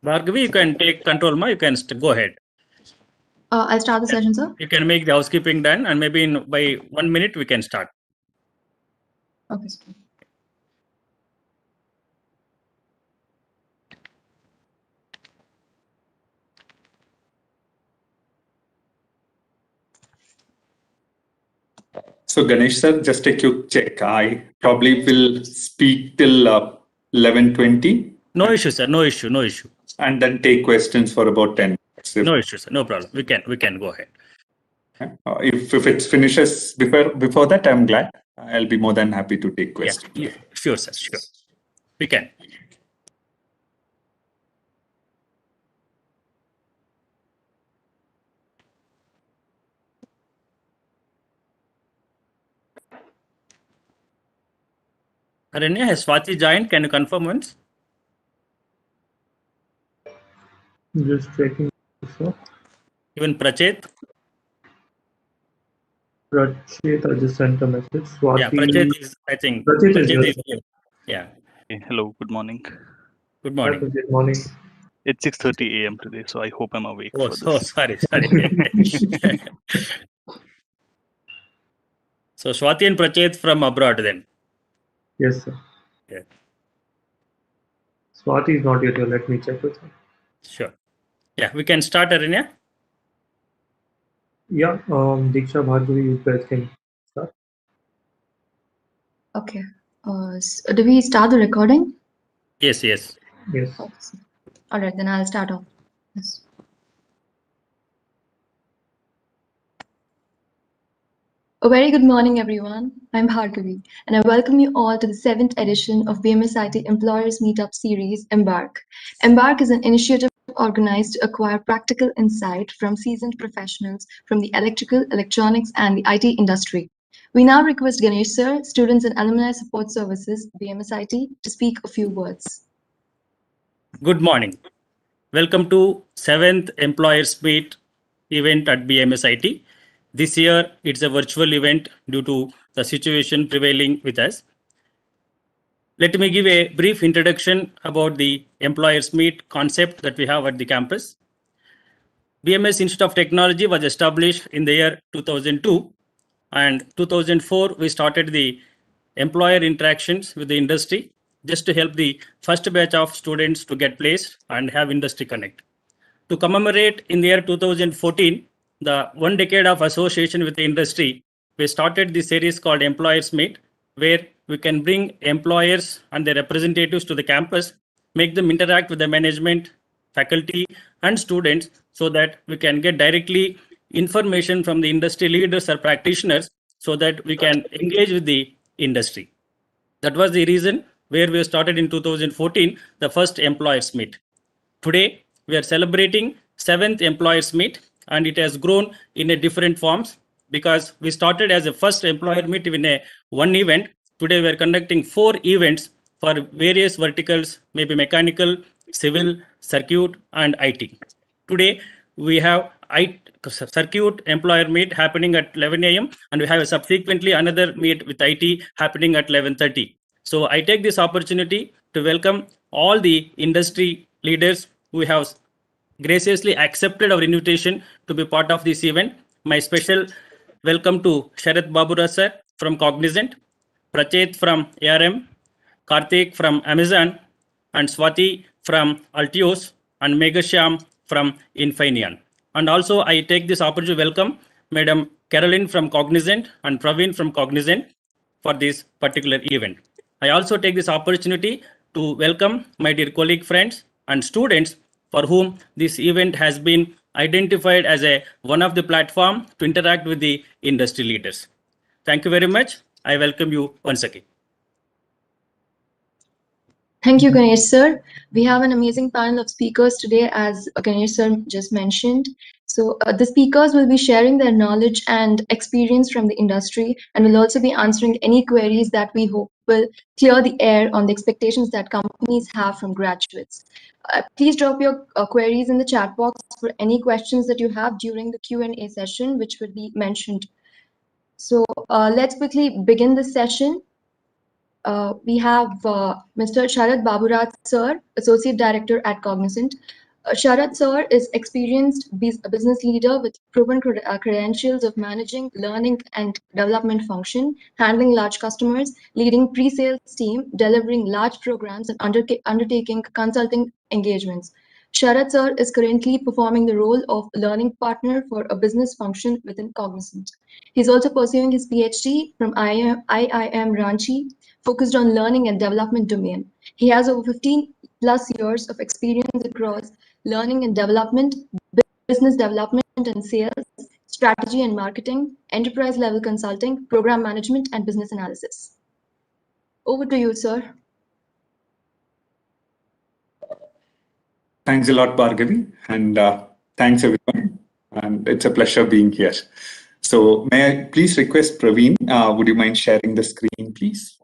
Bhargavi, you can take control, ma. You can go ahead. I'll start the session, sir. You can make the housekeeping done, and maybe by 1 minute we can start. Okay, sir. So Ganesh sir, just a quick check. I probably will speak till 11:20. No issue, sir. No issue. No issue. And then take questions for about 10 minutes. No issue, sir. No problem. We can go ahead. If it finishes before that, I'm glad. I'll be more than happy to take questions. Yeah, sure, sir. Sure. We can. Aranya, has Swathi joined? Can you confirm once? Just checking. So. Even Prachet? Prachet, I just sent a message. Swathi. Yeah, Prachet is, I think. Prachet is here. Yeah. Hey, hello, good morning. Good morning. Hi, good morning. It's 6:30 a.m. today, so I hope I'm awake Oh, for this. so sorry. So Swathi and Prachet from abroad then? Yes, sir. Yeah. Swathi is not yet here. Let me check with her. Sure. Yeah, we can start, Aranya. Yeah, Diksha, Bhargavi, you guys can start. Okay. So do we start the recording? Yes. Yes. Okay. All right, then I'll start off. Yes. A very good morning, everyone. I'm Bhargavi, and I welcome you all to the 7th edition of BMSIT Employers MeetUp Series, EMBARK. EMBARK is an initiative organized to acquire practical insight from seasoned professionals from the electrical, electronics, and the IT industry. We now request Ganesh Sir, Students and Alumni Support Services, BMSIT, to speak a few words. Good morning. Welcome to 7th Employers Meet event at BMSIT. This year, it's a virtual event due to the situation prevailing with us. Let me give a brief introduction about the Employers Meet concept that we have at the campus. BMS Institute of Technology was established in the year 2002, and 2004 we started the employer interactions with the industry just to help the first batch of students to get placed and have industry connect. To commemorate in the year 2014, the 1 decade of association with the industry, we started the series called Employers Meet, where we can bring employers and their representatives to the campus, make them interact with the management, faculty, and students so that we can get directly information from the industry leaders or practitioners so that we can engage with the industry. That was the reason where we started in 2014, the first Employers Meet. Today, we are celebrating 7th Employers Meet, and it has grown in a different forms because we started as a first employer meet in one event. Today, we are conducting 4 events for various verticals, maybe mechanical, civil, circuit, and IT. Today, we have circuit employer meet happening at 11 a.m. and we have subsequently another meet with IT happening at 11:30. So I take this opportunity to welcome all the industry leaders who have graciously accepted our invitation to be part of this event. My special welcome to Sharath Baburaj sir from Cognizant, Prachet from ARM, Karthik from Amazon, and Swathi from Alteos, and Meghashyam from Infineon. And also I take this opportunity to welcome Madam Caroline from Cognizant and Praveen from Cognizant for this particular event. I also take this opportunity to welcome my dear colleague friends and students for whom this event has been identified as one of the platform to interact with the industry leaders. Thank you very much. I welcome you once again. Thank you, Ganesh Sir. We have an amazing panel of speakers today, as Ganesh Sir just mentioned. So the speakers will be sharing their knowledge and experience from the industry, and will also be answering any queries that we hope will clear the air on the expectations that companies have from graduates. Please drop your queries in the chat box for any questions that you have during the Q&A session, which will be mentioned. So let's quickly begin this session. we have Mr. Sharath Baburaj, sir, Associate Director at Cognizant. Sharath, sir, is experienced business leader with proven credentials of managing learning and development function, handling large customers, leading pre-sales team, delivering large programs, and undertaking consulting engagements. Sharath, sir, is currently performing the role of learning partner for a business function within Cognizant. He's also pursuing his PhD from IIM Ranchi, focused on learning and development domain. He has over 15 plus years of experience across learning and development, business development and sales, strategy and marketing, enterprise level consulting, program management, and business analysis. Over to you, sir. Thanks a lot, Bhargavi, and thanks everyone. And it's a pleasure being here. So may I please request Praveen, would you mind sharing the screen, please?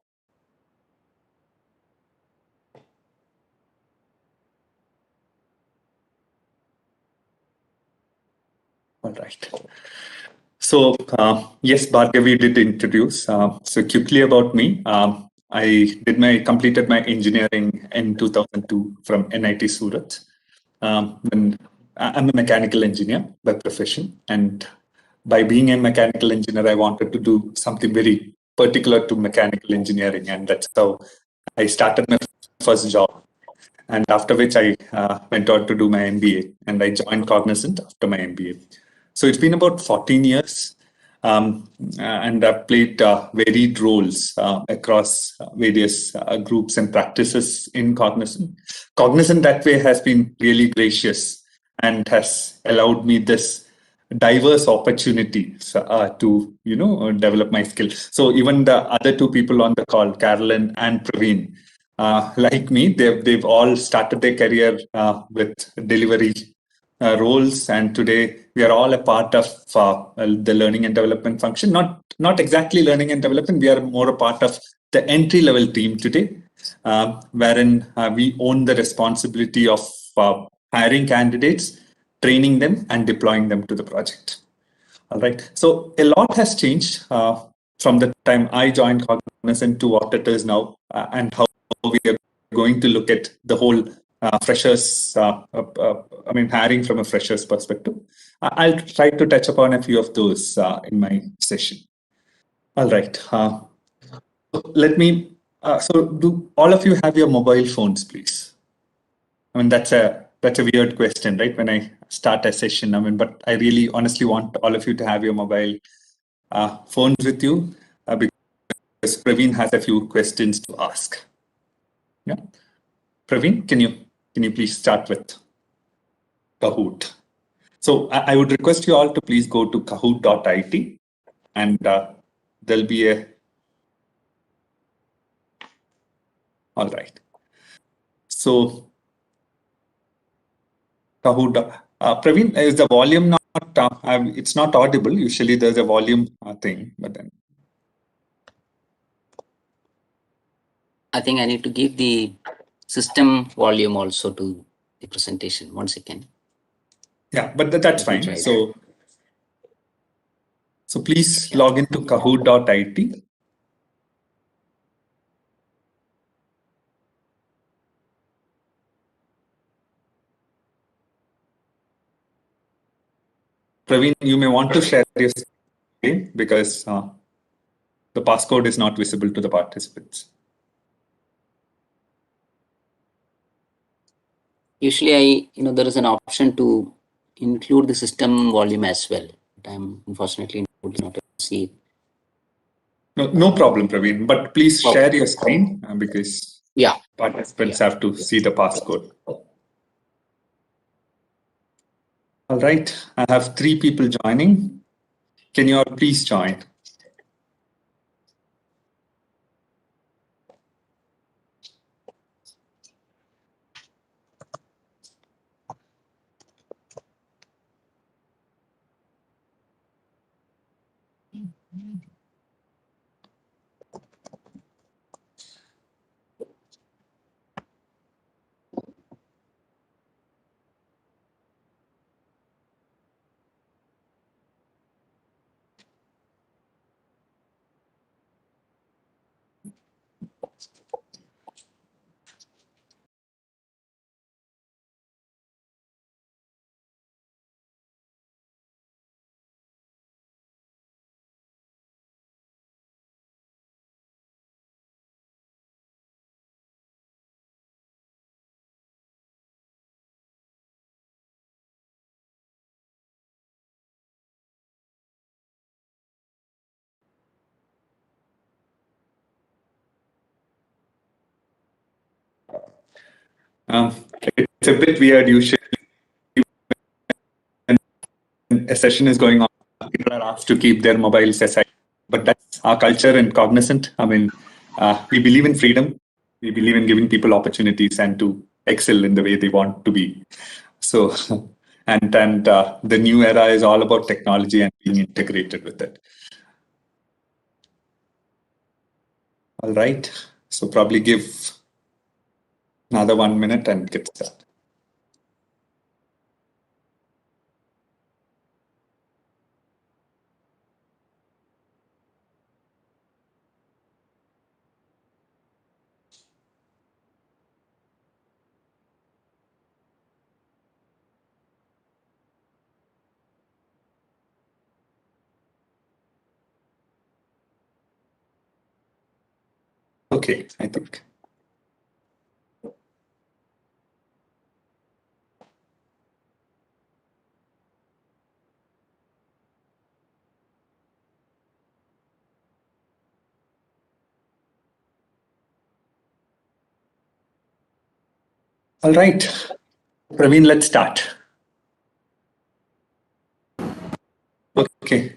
All right. So yes, Bhargavi did introduce. So quickly about me, I completed my engineering in 2002 from NIT Surat. And I'm a mechanical engineer by profession, and by being a mechanical engineer, I wanted to do something very particular to mechanical engineering, and that's how I started my first job. And after which I went on to do my MBA, and I joined Cognizant after my MBA. So it's been about 14 years, and I've played varied roles across various groups and practices in Cognizant. Cognizant that way has been really gracious and has allowed me this diverse opportunities to develop my skills. So even the other two people on the call, Carolyn and Praveen, like me, they've all started their career with delivery roles, and today we are all a part of the learning and development function. Not exactly learning and development. We are more a part of the entry level team today, wherein we own the responsibility of hiring candidates, training them, and deploying them to the project. All right. So a lot has changed from the time I joined Cognizant to what it is now, and how we are going to look at the whole freshers, hiring from a freshers perspective. I'll try to touch upon a few of those in my session. All right. Let me, so do all of you have your mobile phones, please? I mean, that's a weird question, right? When I start a session, but I really honestly want all of you to have your mobile phones with you because Praveen has a few questions to ask. Yeah. Praveen, can you please start with Kahoot? So I would request you all to please go to kahoot.it, and there'll be a. All right. So Kahoot, Praveen, is the volume not? It's not audible. Usually there's a volume thing, but then. I think I need to give the system volume also to the presentation. 1 second. Yeah, but that's Let me fine. try So please log into kahoot.it. Praveen, you may want to share your screen because the passcode is not visible to the participants. Usually, there is an option to include the system volume as well. But I'm unfortunately not able to see it. No problem, Praveen. But please share your screen because participants have to see the passcode. All right. I have 3 people joining. Can you all please join? It's a bit weird. Usually, when a session is going on, people are asked to keep their mobiles aside. But that's our culture and Cognizant. I mean, we believe in freedom. We believe in giving people opportunities and to excel in the way they want to be. So, and the new era is all about technology and being integrated with it. All right. So probably give another 1 minute and get started. Okay, I think. All right, Praveen, let's start. Okay,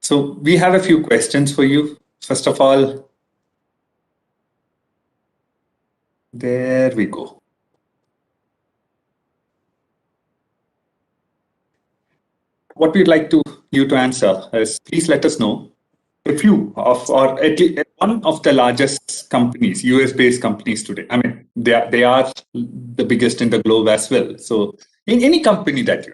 so we have a few questions for you. First of all, there we go. What we'd like you to answer is, please let us know a few of, or at least one of the largest companies, US-based companies today. I mean, they are the biggest in the globe as well. So in any company that you,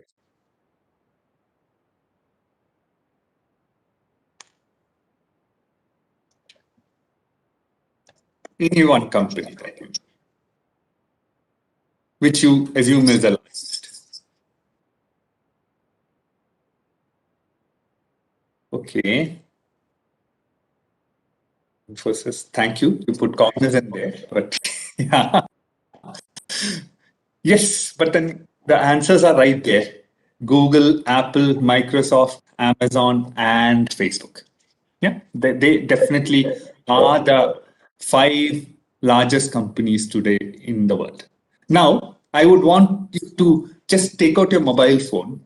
any one company that you, which you assume is the largest. Okay. Infosys, thank you. You put Cognizant there, but yeah. Yes, but then the answers are right there. Google, Apple, Microsoft, Amazon, and Facebook. Yeah, they definitely are the 5 largest companies today in the world. Now, I would want you to just take out your mobile phone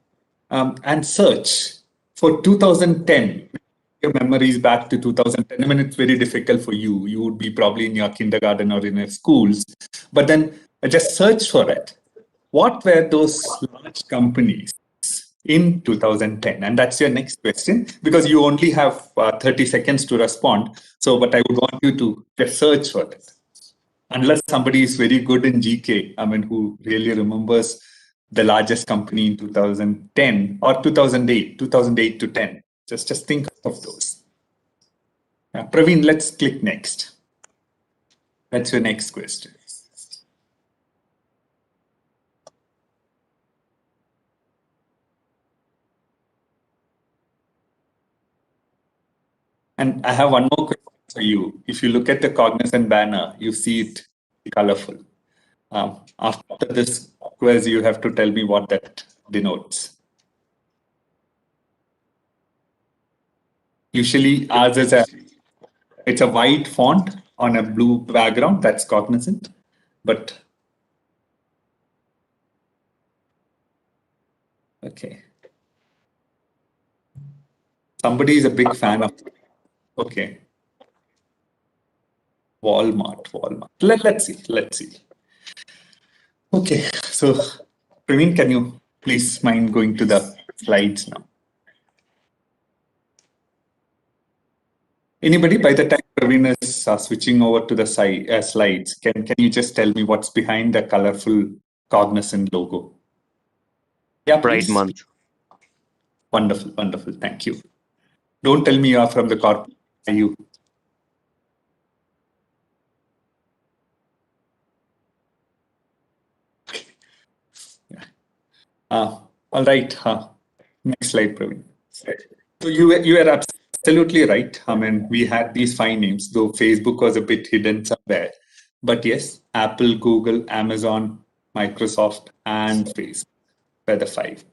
and search for 2010. Your memories back to 2010. I mean, it's very difficult for you. You would be probably in your kindergarten or in your schools. But then just search for it. What were those large companies in 2010? And that's your next question, because you only have 30 seconds to respond. So, but I would want you to just search for it. Unless somebody is very good in GK, I mean, who really remembers the largest company in 2010 or 2008 to 10. Just think of those. Praveen, let's click next. That's your next question. And I have one more question for you. If you look at the Cognizant banner, you see it colorful. After this quiz, you have to tell me what that denotes. Usually ours is it's a white font on a blue background. That's Cognizant. But okay. Somebody is a big fan of, okay. Walmart. Let's see. Okay, so Praveen, can you please mind going to the slides now? Anybody, by the time Praveen is switching over to the slides, can you just tell me what's behind the colorful Cognizant logo? Yeah, Pride Month. Wonderful. Thank you. Don't tell me you are from the corporate. Are you? All right. Next slide, Praveen. So you are absolutely right. I mean, we had these 5 names, though Facebook was a bit hidden somewhere. But yes, Apple, Google, Amazon, Microsoft, and Facebook were the 5.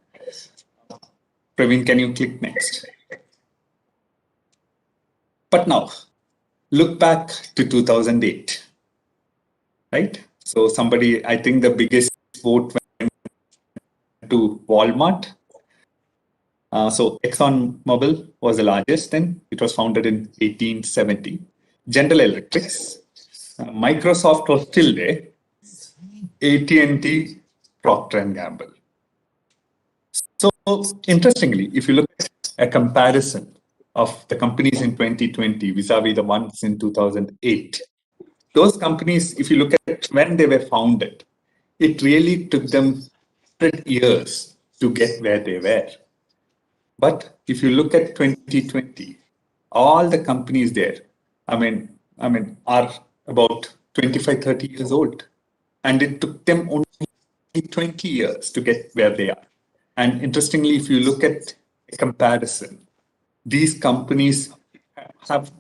Praveen, can you click next? But now, look back to 2008, right? So somebody, I think the biggest vote went to Walmart. So ExxonMobil was the largest then. It was founded in 1870. General Electric, Microsoft was still there. AT&T, Procter and Gamble. So interestingly, if you look at a comparison of the companies in 2020 vis-a-vis the ones in 2008, those companies, if you look at when they were founded, it really took them 100 years to get where they were. But if you look at 2020, all the companies there, I mean, are about 25, 30 years old. And it took them only 20 years to get where they are. And interestingly, if you look at a comparison, these companies have,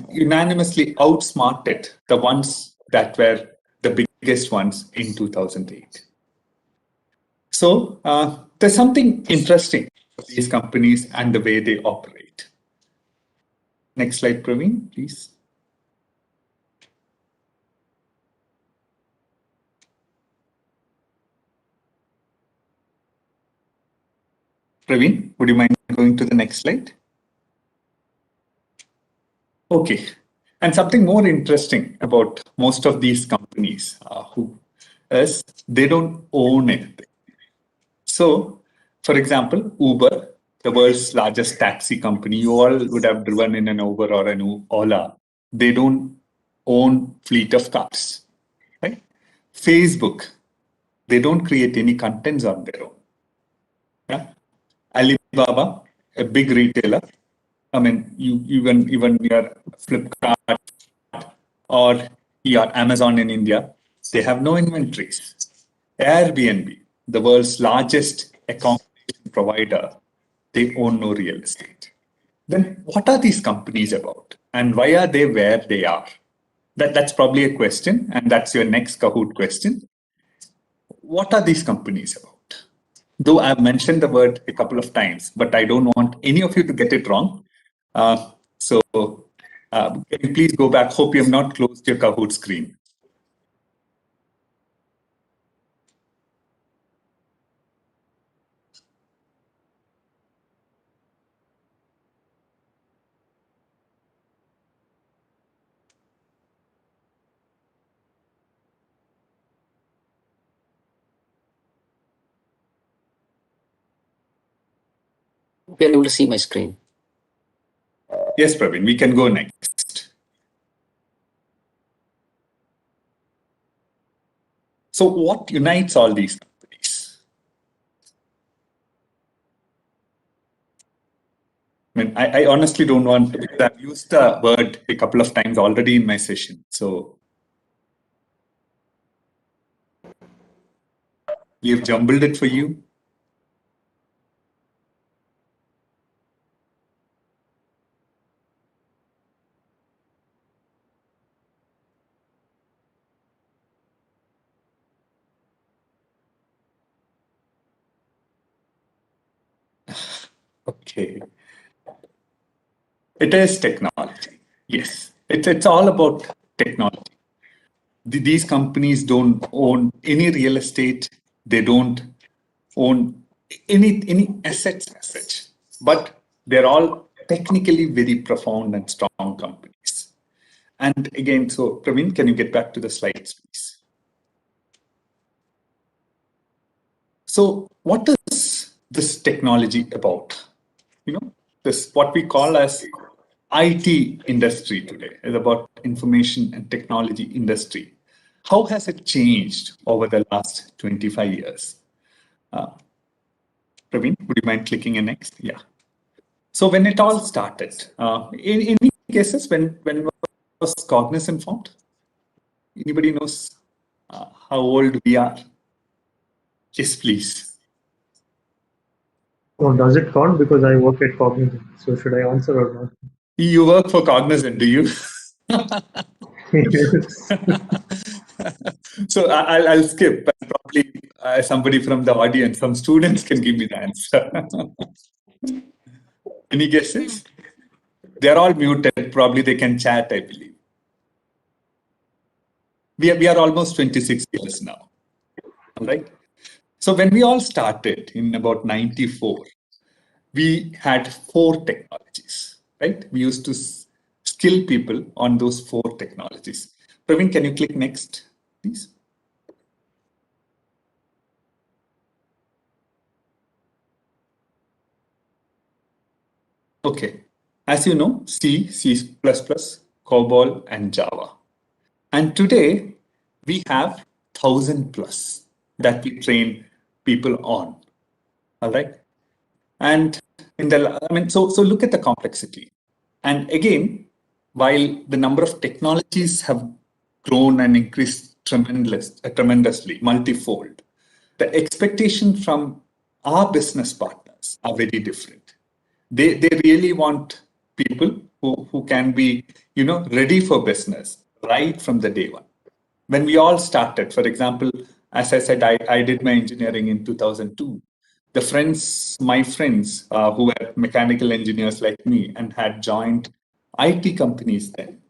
unanimously outsmarted the ones that were the biggest ones in 2008. So there's something interesting about these companies and the way they operate. Next slide, Praveen, please. Praveen, would you mind going to the next slide? Okay. And something more interesting about most of these companies is they don't own anything. So, for example, Uber, the world's largest taxi company, you all would have driven in an Uber or an Ola. They don't own fleet of cars. Right? Facebook, they don't create any contents on their own. Yeah? Alibaba, a big retailer. I mean, even your Flipkart or your Amazon in India, they have no inventories. Airbnb, the world's largest accommodation provider, they own no real estate. Then what are these companies about? And why are they where they are? That's probably a question, and that's your next Kahoot question. What are these companies about? Though I've mentioned the word a couple of times, but I don't want any of you to get it wrong. So can you please go back? Hope you have not closed your Kahoot screen. You're able to see my screen. Yes, Praveen, we can go next. So what unites all these companies? I mean, I honestly don't want to, because I've used the word a couple of times already in my session. So we have jumbled it for you. Okay. It is technology. Yes. It's all about technology. These companies don't own any real estate. They don't own any assets as such. But they're all technically very profound and strong companies. And again, so Praveen, can you get back to the slides, please? So what is this technology about? This what we call as IT industry today is about information and technology industry. How has it changed over the last 25 years? Praveen, would you mind clicking in next? Yeah. So when it all started, in any cases, when was Cognizant formed? Anybody knows how old we are? Yes, please. Oh, does it count? Because I work at Cognizant. So should I answer or not? You work for Cognizant, do you? Yes. So I'll skip. Probably somebody from the audience, some students can give me the answer. Any guesses? They're all muted. Probably they can chat, I believe. We are almost 26 years now. All right. So when we all started in about 94, we had 4 technologies, right? We used to skill people on those 4 technologies. Praveen, can you click next, please? Okay. As you know, C, C++, COBOL, and Java. And today, we have 1,000 plus that we train people on. All right. And so look at the complexity. And again, while the number of technologies have grown and increased tremendously, multifold, the expectation from our business partners are very different. They really want people who can be, ready for business right from the day one. When we all started, for example, as I said, I did my engineering in 2002. My friends who were mechanical engineers like me and had joined IT companies then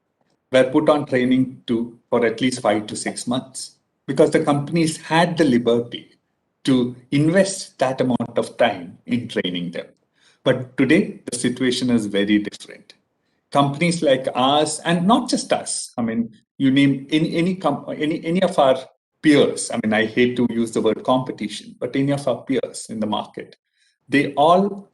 were put on training for at least 5 to 6 months because the companies had the liberty to invest that amount of time in training them. But today, the situation is very different. Companies like ours, and not just us, I mean, you name any of our peers, I mean, I hate to use the word competition, but any of our peers in the market, they all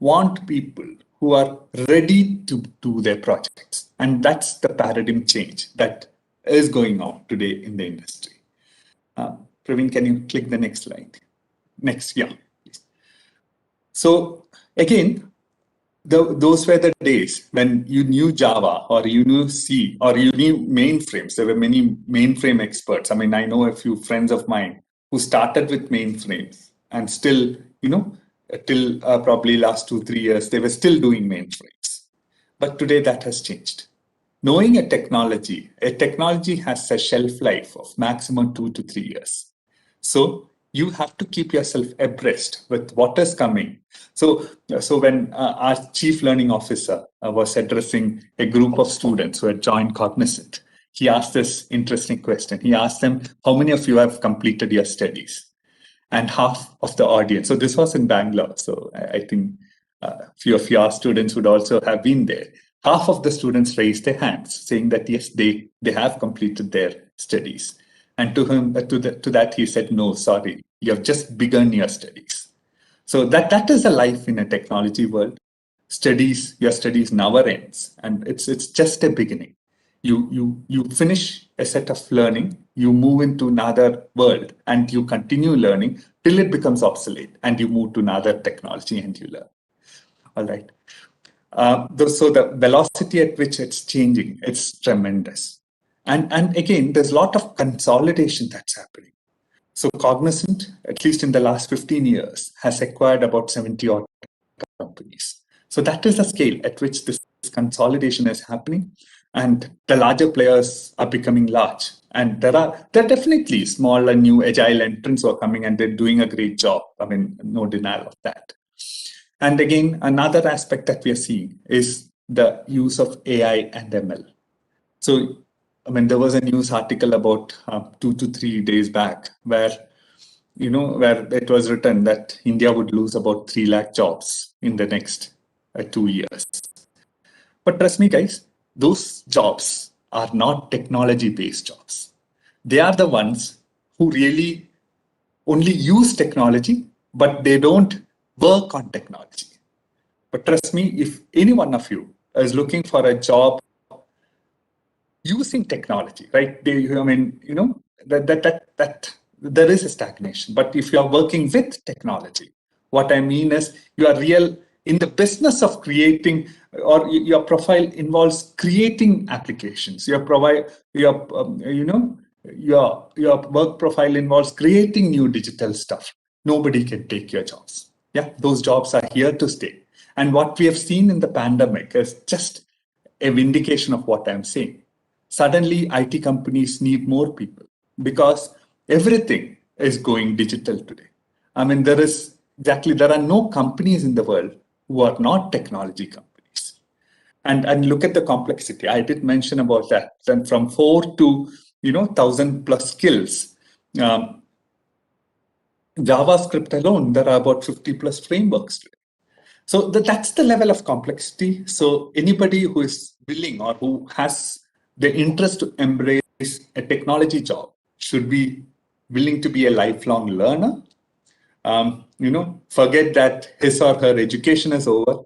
want people who are ready to do their projects. And that's the paradigm change that is going on today in the industry. Praveen, can you click the next slide? Next, yeah. Please. So again, those were the days when you knew Java or you knew C or you knew mainframes. There were many mainframe experts. I mean, I know a few friends of mine who started with mainframes and still, till probably last 2-3 years, they were still doing mainframes. But today that has changed. Knowing a technology has a shelf life of maximum 2 to 3 years. So you have to keep yourself abreast with what is coming. So when our chief learning officer was addressing a group of students who had joined Cognizant, he asked this interesting question. He asked them, how many of you have completed your studies? And half of the audience, so this was in Bangalore, so I think a few of your students would also have been there. Half of the students raised their hands, saying that yes, they have completed their studies. And to that, he said, no, sorry, you have just begun your studies. So that is a life in a technology world. Your studies never ends, and it's just a beginning. You finish a set of learning, you move into another world, and you continue learning till it becomes obsolete, and you move to another technology and you learn. All right. So the velocity at which it's changing, it's tremendous. And again, there's a lot of consolidation that's happening. So Cognizant, at least in the last 15 years, has acquired about 70 odd companies. So that is the scale at which this consolidation is happening. And the larger players are becoming large. And there are definitely small and new agile entrants who are coming and they're doing a great job. I mean, no denial of that. And again, another aspect that we are seeing is the use of AI and ML. So, I mean, there was a news article about 2 to 3 days back where it was written that India would lose about 3 lakh jobs in the next 2 years. But trust me, guys, those jobs are not technology-based jobs. They are the ones who really only use technology, but they don't work on technology. But trust me, if any one of you is looking for a job using technology, right? That there is a stagnation. But if you are working with technology, what I mean is you are real in the business of creating, or your profile involves creating applications. Your work profile involves creating new digital stuff. Nobody can take your jobs. Yeah, those jobs are here to stay. And what we have seen in the pandemic is just a vindication of what I'm saying. Suddenly, IT companies need more people because everything is going digital today. I mean, there are no companies in the world who are not technology companies. And look at the complexity. I did mention about that. Then from 4 to 1,000 plus skills. JavaScript alone, there are about 50 plus frameworks today. So that's the level of complexity. So anybody who is willing or who has the interest to embrace a technology job should be willing to be a lifelong learner. Forget that his or her education is over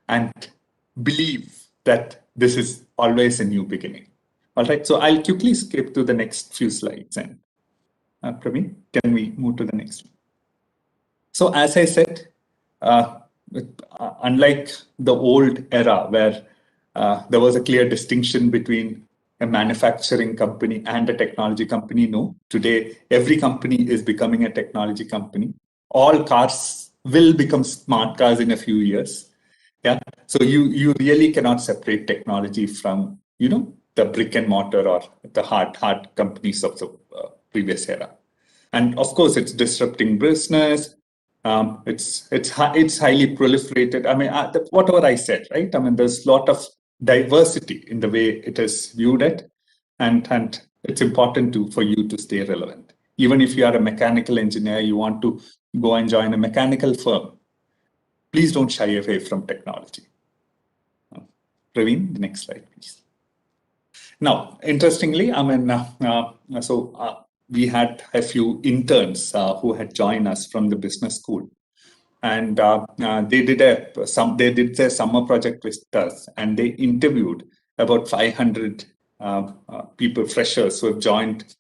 and believe that this is always a new beginning. All right, so I'll quickly skip to the next few slides. And Praveen, can we move to the next one? So as I said, unlike the old era where there was a clear distinction between a manufacturing company and a technology company, no. Today, every company is becoming a technology company. All cars will become smart cars in a few years. Yeah. So you really cannot separate technology from, the brick and mortar or the hard companies of the previous era. And of course, it's disrupting business. It's highly proliferated. I mean, whatever I said, right? I mean, there's a lot of diversity in the way it is viewed at, and it's important for you to stay relevant. Even if you are a mechanical engineer, you want to go and join a mechanical firm, please don't shy away from technology. Praveen, the next slide, please. Now, interestingly, I mean, we had a few interns who had joined us from the business school, and they did their summer project with us, and they interviewed about 500 people, freshers who have joined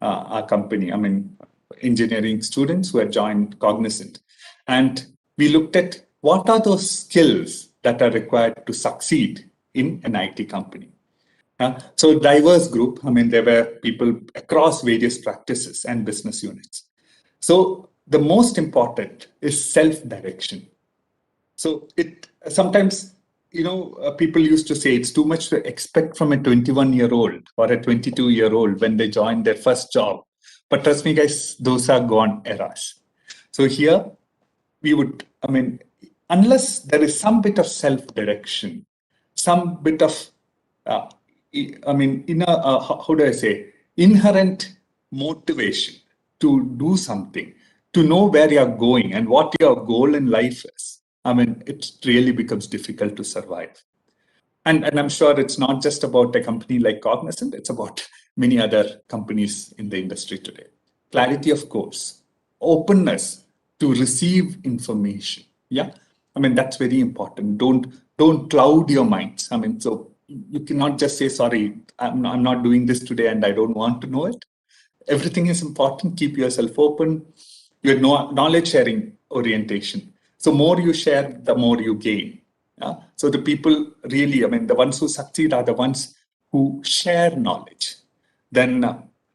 our company. I mean, engineering students who have joined Cognizant, and we looked at what are those skills that are required to succeed in an IT company. So diverse group, I mean, there were people across various practices and business units. So the most important is self-direction. So it sometimes, people used to say it's too much to expect from a 21-year-old or a 22-year-old when they join their first job. But trust me, guys, those are gone eras. So here we would, I mean, unless there is some bit of self-direction, some bit of inherent motivation to do something, to know where you're going and what your goal in life is. I mean, it really becomes difficult to survive. And I'm sure it's not just about a company like Cognizant, it's about many other companies in the industry today. Clarity of course, openness to receive information. Yeah, I mean, that's very important. Don't cloud your minds. I mean, so you cannot just say, sorry, I'm not doing this today and I don't want to know it. Everything is important. Keep yourself open. Your knowledge sharing orientation. So more you share, the more you gain. Yeah? So the people really, I mean, the ones who succeed are the ones who share knowledge. Then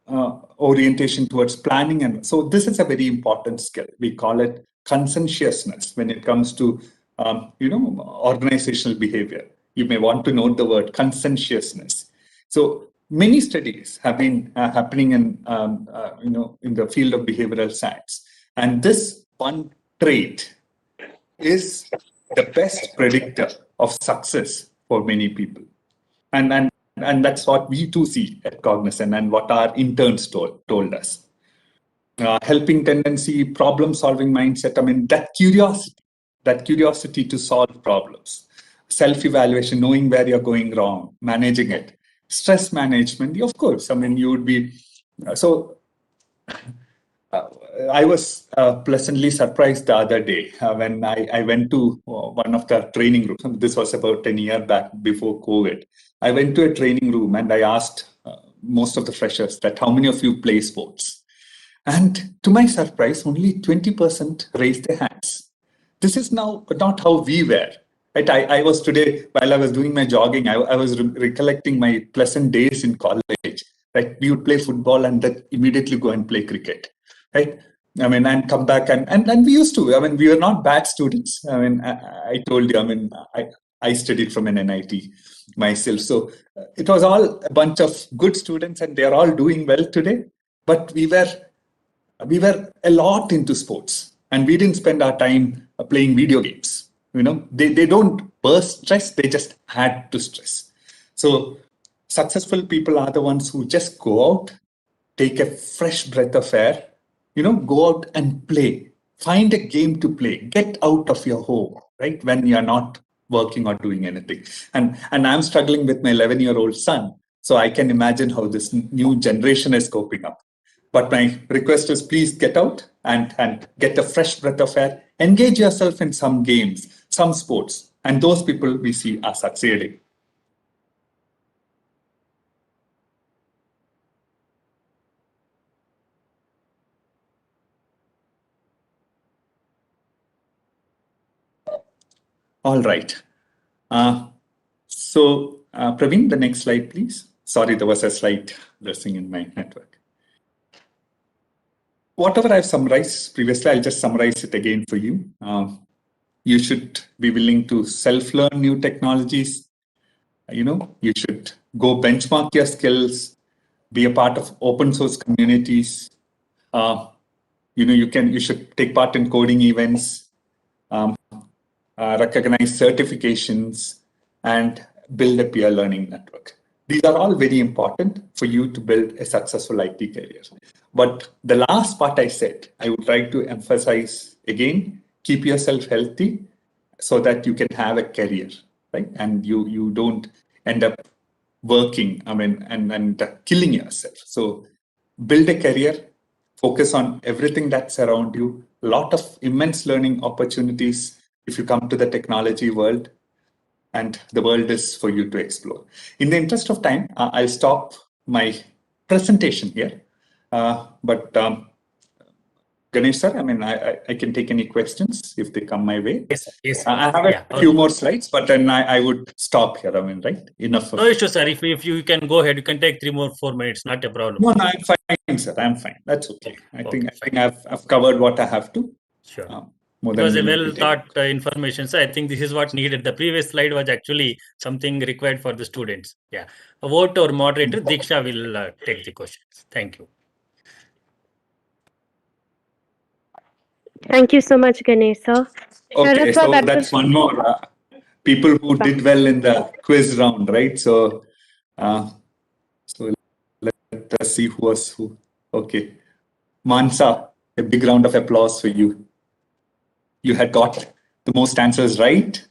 orientation towards planning. And so this is a very important skill. We call it conscientiousness when it comes to, organizational behavior. You may want to note the word conscientiousness. So many studies have been happening in the field of behavioral science, and this one trait is the best predictor of success for many people, and that's what we too see at Cognizant and what our interns told us. Helping tendency, problem-solving mindset. I mean, that curiosity to solve problems. Self-evaluation, knowing where you're going wrong, managing it. Stress management, of course. I mean, you would be... I was pleasantly surprised the other day when I went to one of the training rooms. This was about 10 years back before COVID. I went to a training room and I asked most of the freshers that how many of you play sports? And to my surprise, only 20% raised their hands. This is now not how we were. Right? I was today, while I was doing my jogging, I was recollecting my pleasant days in college. Right? We would play football and then immediately go and play cricket. Right? I mean, and come back and we used to. I mean, we were not bad students. I mean, I told you. I mean, I studied from an NIT myself, so it was all a bunch of good students, and they are all doing well today. But we were a lot into sports, and we didn't spend our time playing video games. They don't burst stress; they just add to stress. So successful people are the ones who just go out, take a fresh breath of air, go out and play. Find a game to play. Get out of your home, right? When you're not working or doing anything. And I'm struggling with my 11-year-old son. So I can imagine how this new generation is coping up. But my request is please get out and get a fresh breath of air. Engage yourself in some games, some sports. And those people we see are succeeding. All right. So, Praveen, the next slide, please. Sorry, there was a slight blessing in my network. Whatever I've summarized previously, I'll just summarize it again for you. You should be willing to self-learn new technologies. You should go benchmark your skills, be a part of open source communities. You should take part in coding events, recognize certifications, and build a peer learning network. These are all very important for you to build a successful IT career. But the last part I said, I would like to emphasize again, keep yourself healthy so that you can have a career, right? And you don't end up working, and killing yourself. So build a career, focus on everything that's around you, a lot of immense learning opportunities if you come to the technology world, and the world is for you to explore. In the interest of time, I'll stop my presentation here. But Ganesh sir, I can take any questions if they come my way. Yes. I have a few more slides, but then I would stop here. Right? Enough. No issue, sir. If you can go ahead, you can take 4 minutes. Not a problem. No, I'm fine, sir. I'm fine. That's okay. I think I've covered what I have to. Sure. It was a well thought information. So I think this is what needed. The previous slide was actually something required for the students. Yeah. Over to our moderator, Diksha will take the questions. Thank you. Thank you so much, Ganesh sir. Okay, Sharath, so that's one more. People who did well in the quiz round, right? So let us see who was who. Okay. Mansa, a big round of applause for you. You had got the most answers right.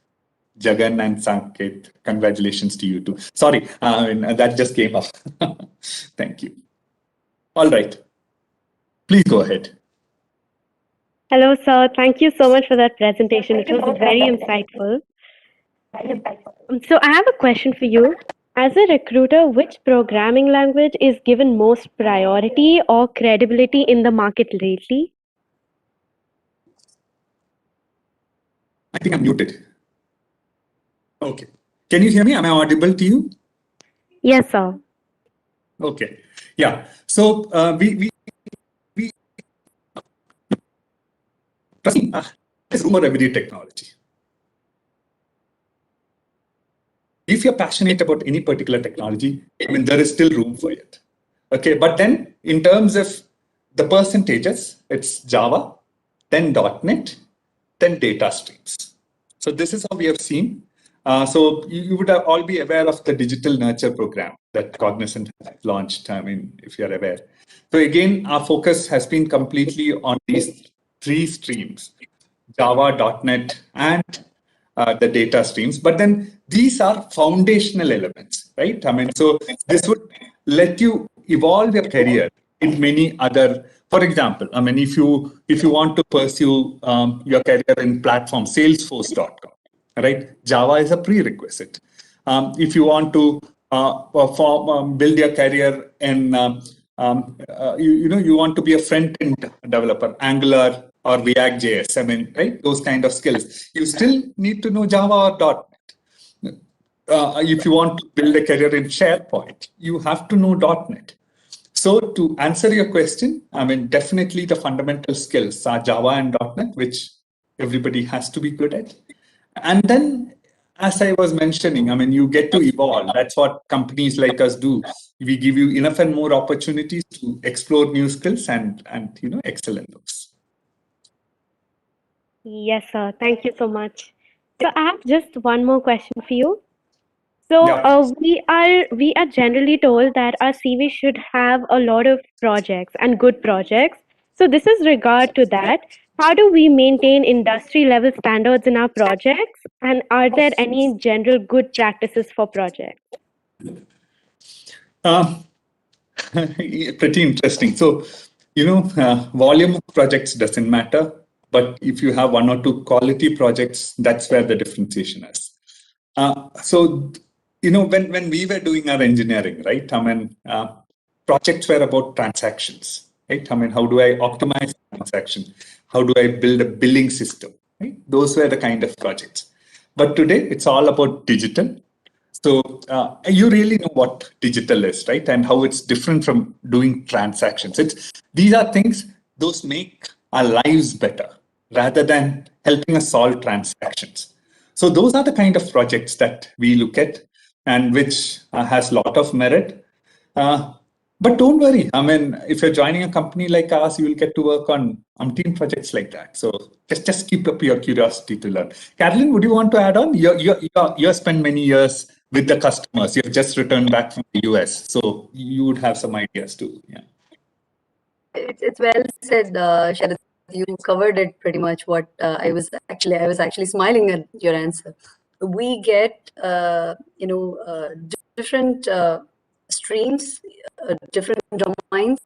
Jagan and Sanket, congratulations to you too. Sorry, that just came up. Thank you. All right. Please go ahead. Hello, sir. Thank you so much for that presentation. It was very insightful. So I have a question for you. As a recruiter, which programming language is given most priority or credibility in the market lately? I think I'm muted. Okay. Can you hear me? Am I audible to you? Yes, sir. Okay. Yeah. So we there's room for every technology. If you're passionate about any particular technology, there is still room for it. Okay, but then in terms of the percentages, it's Java, then .NET, then data streams. So this is how we have seen. So you would all be aware of the digital nurture program that Cognizant has launched, if you're aware. So again, our focus has been completely on these 3 streams, Java, .NET, and the data streams. But then these are foundational elements, right? So this would let you evolve your career in many other. For example, if you want to pursue your career in platform Salesforce.com, right? Java is a prerequisite. If you want to build your career in, you want to be a front-end developer, Angular or React.js, right? Those kind of skills. You still need to know Java or .NET. If you want to build a career in SharePoint, you have to know .NET. So to answer your question, definitely the fundamental skills are Java and .NET, which everybody has to be good at. And then, as I was mentioning, you get to evolve. That's what companies like us do. We give you enough and more opportunities to explore new skills and excel in those. Yes, sir. Thank you so much. So I have just one more question for you. So Yeah. we are generally told that our CV should have a lot of projects and good projects. So this is regard to that. How do we maintain industry level standards in our projects? And are there any general good practices for projects? Pretty interesting. So, volume of projects doesn't matter, but if you have one or two quality projects, that's where the differentiation is. So, when we were doing our engineering, right? I mean, projects were about transactions, right? I mean, how do I optimize transaction? How do I build a billing system? Right? Those were the kind of projects. But today, it's all about digital. So you really know what digital is, right? And how it's different from doing transactions. These are things, those make our lives better rather than helping us solve transactions. So those are the kind of projects that we look at and which has a lot of merit. But don't worry. I mean, if you're joining a company like ours, you will get to work on team projects like that. So just keep up your curiosity to learn. Carolyn, would you want to add on? You spent many years with the customers. You've just returned back from the US, so you would have some ideas too. Yeah. It's well said, Sharath. You covered it pretty much. What I was actually smiling at your answer. We get different streams, different domains,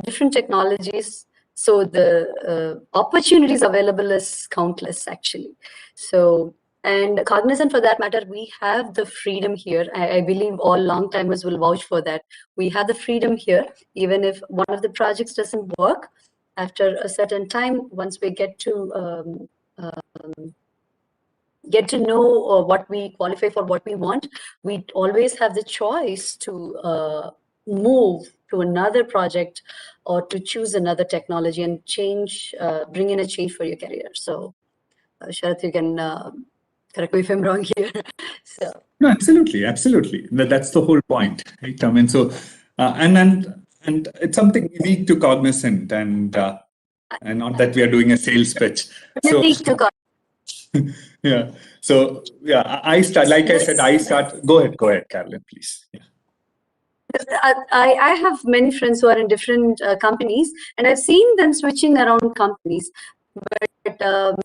different technologies. So the opportunities available is countless actually. So, and Cognizant for that matter, we have the freedom here. I believe all long timers will vouch for that. We have the freedom here, even if one of the projects doesn't work, after a certain time, once we get to know what we qualify for, what we want, we always have the choice to move to another project or to choose another technology and change, bring in a change for your career. So, Sharath, you can correct me if I'm wrong here. So. No, absolutely. That's the whole point, right? I mean, so and it's something unique to Cognizant, and not that we are doing a sales pitch. So, Unique to Cognizant. yeah. So yeah, I start. Like I said, I start. Go ahead, Carolyn, please. Yeah. I have many friends who are in different companies, and I've seen them switching around companies. But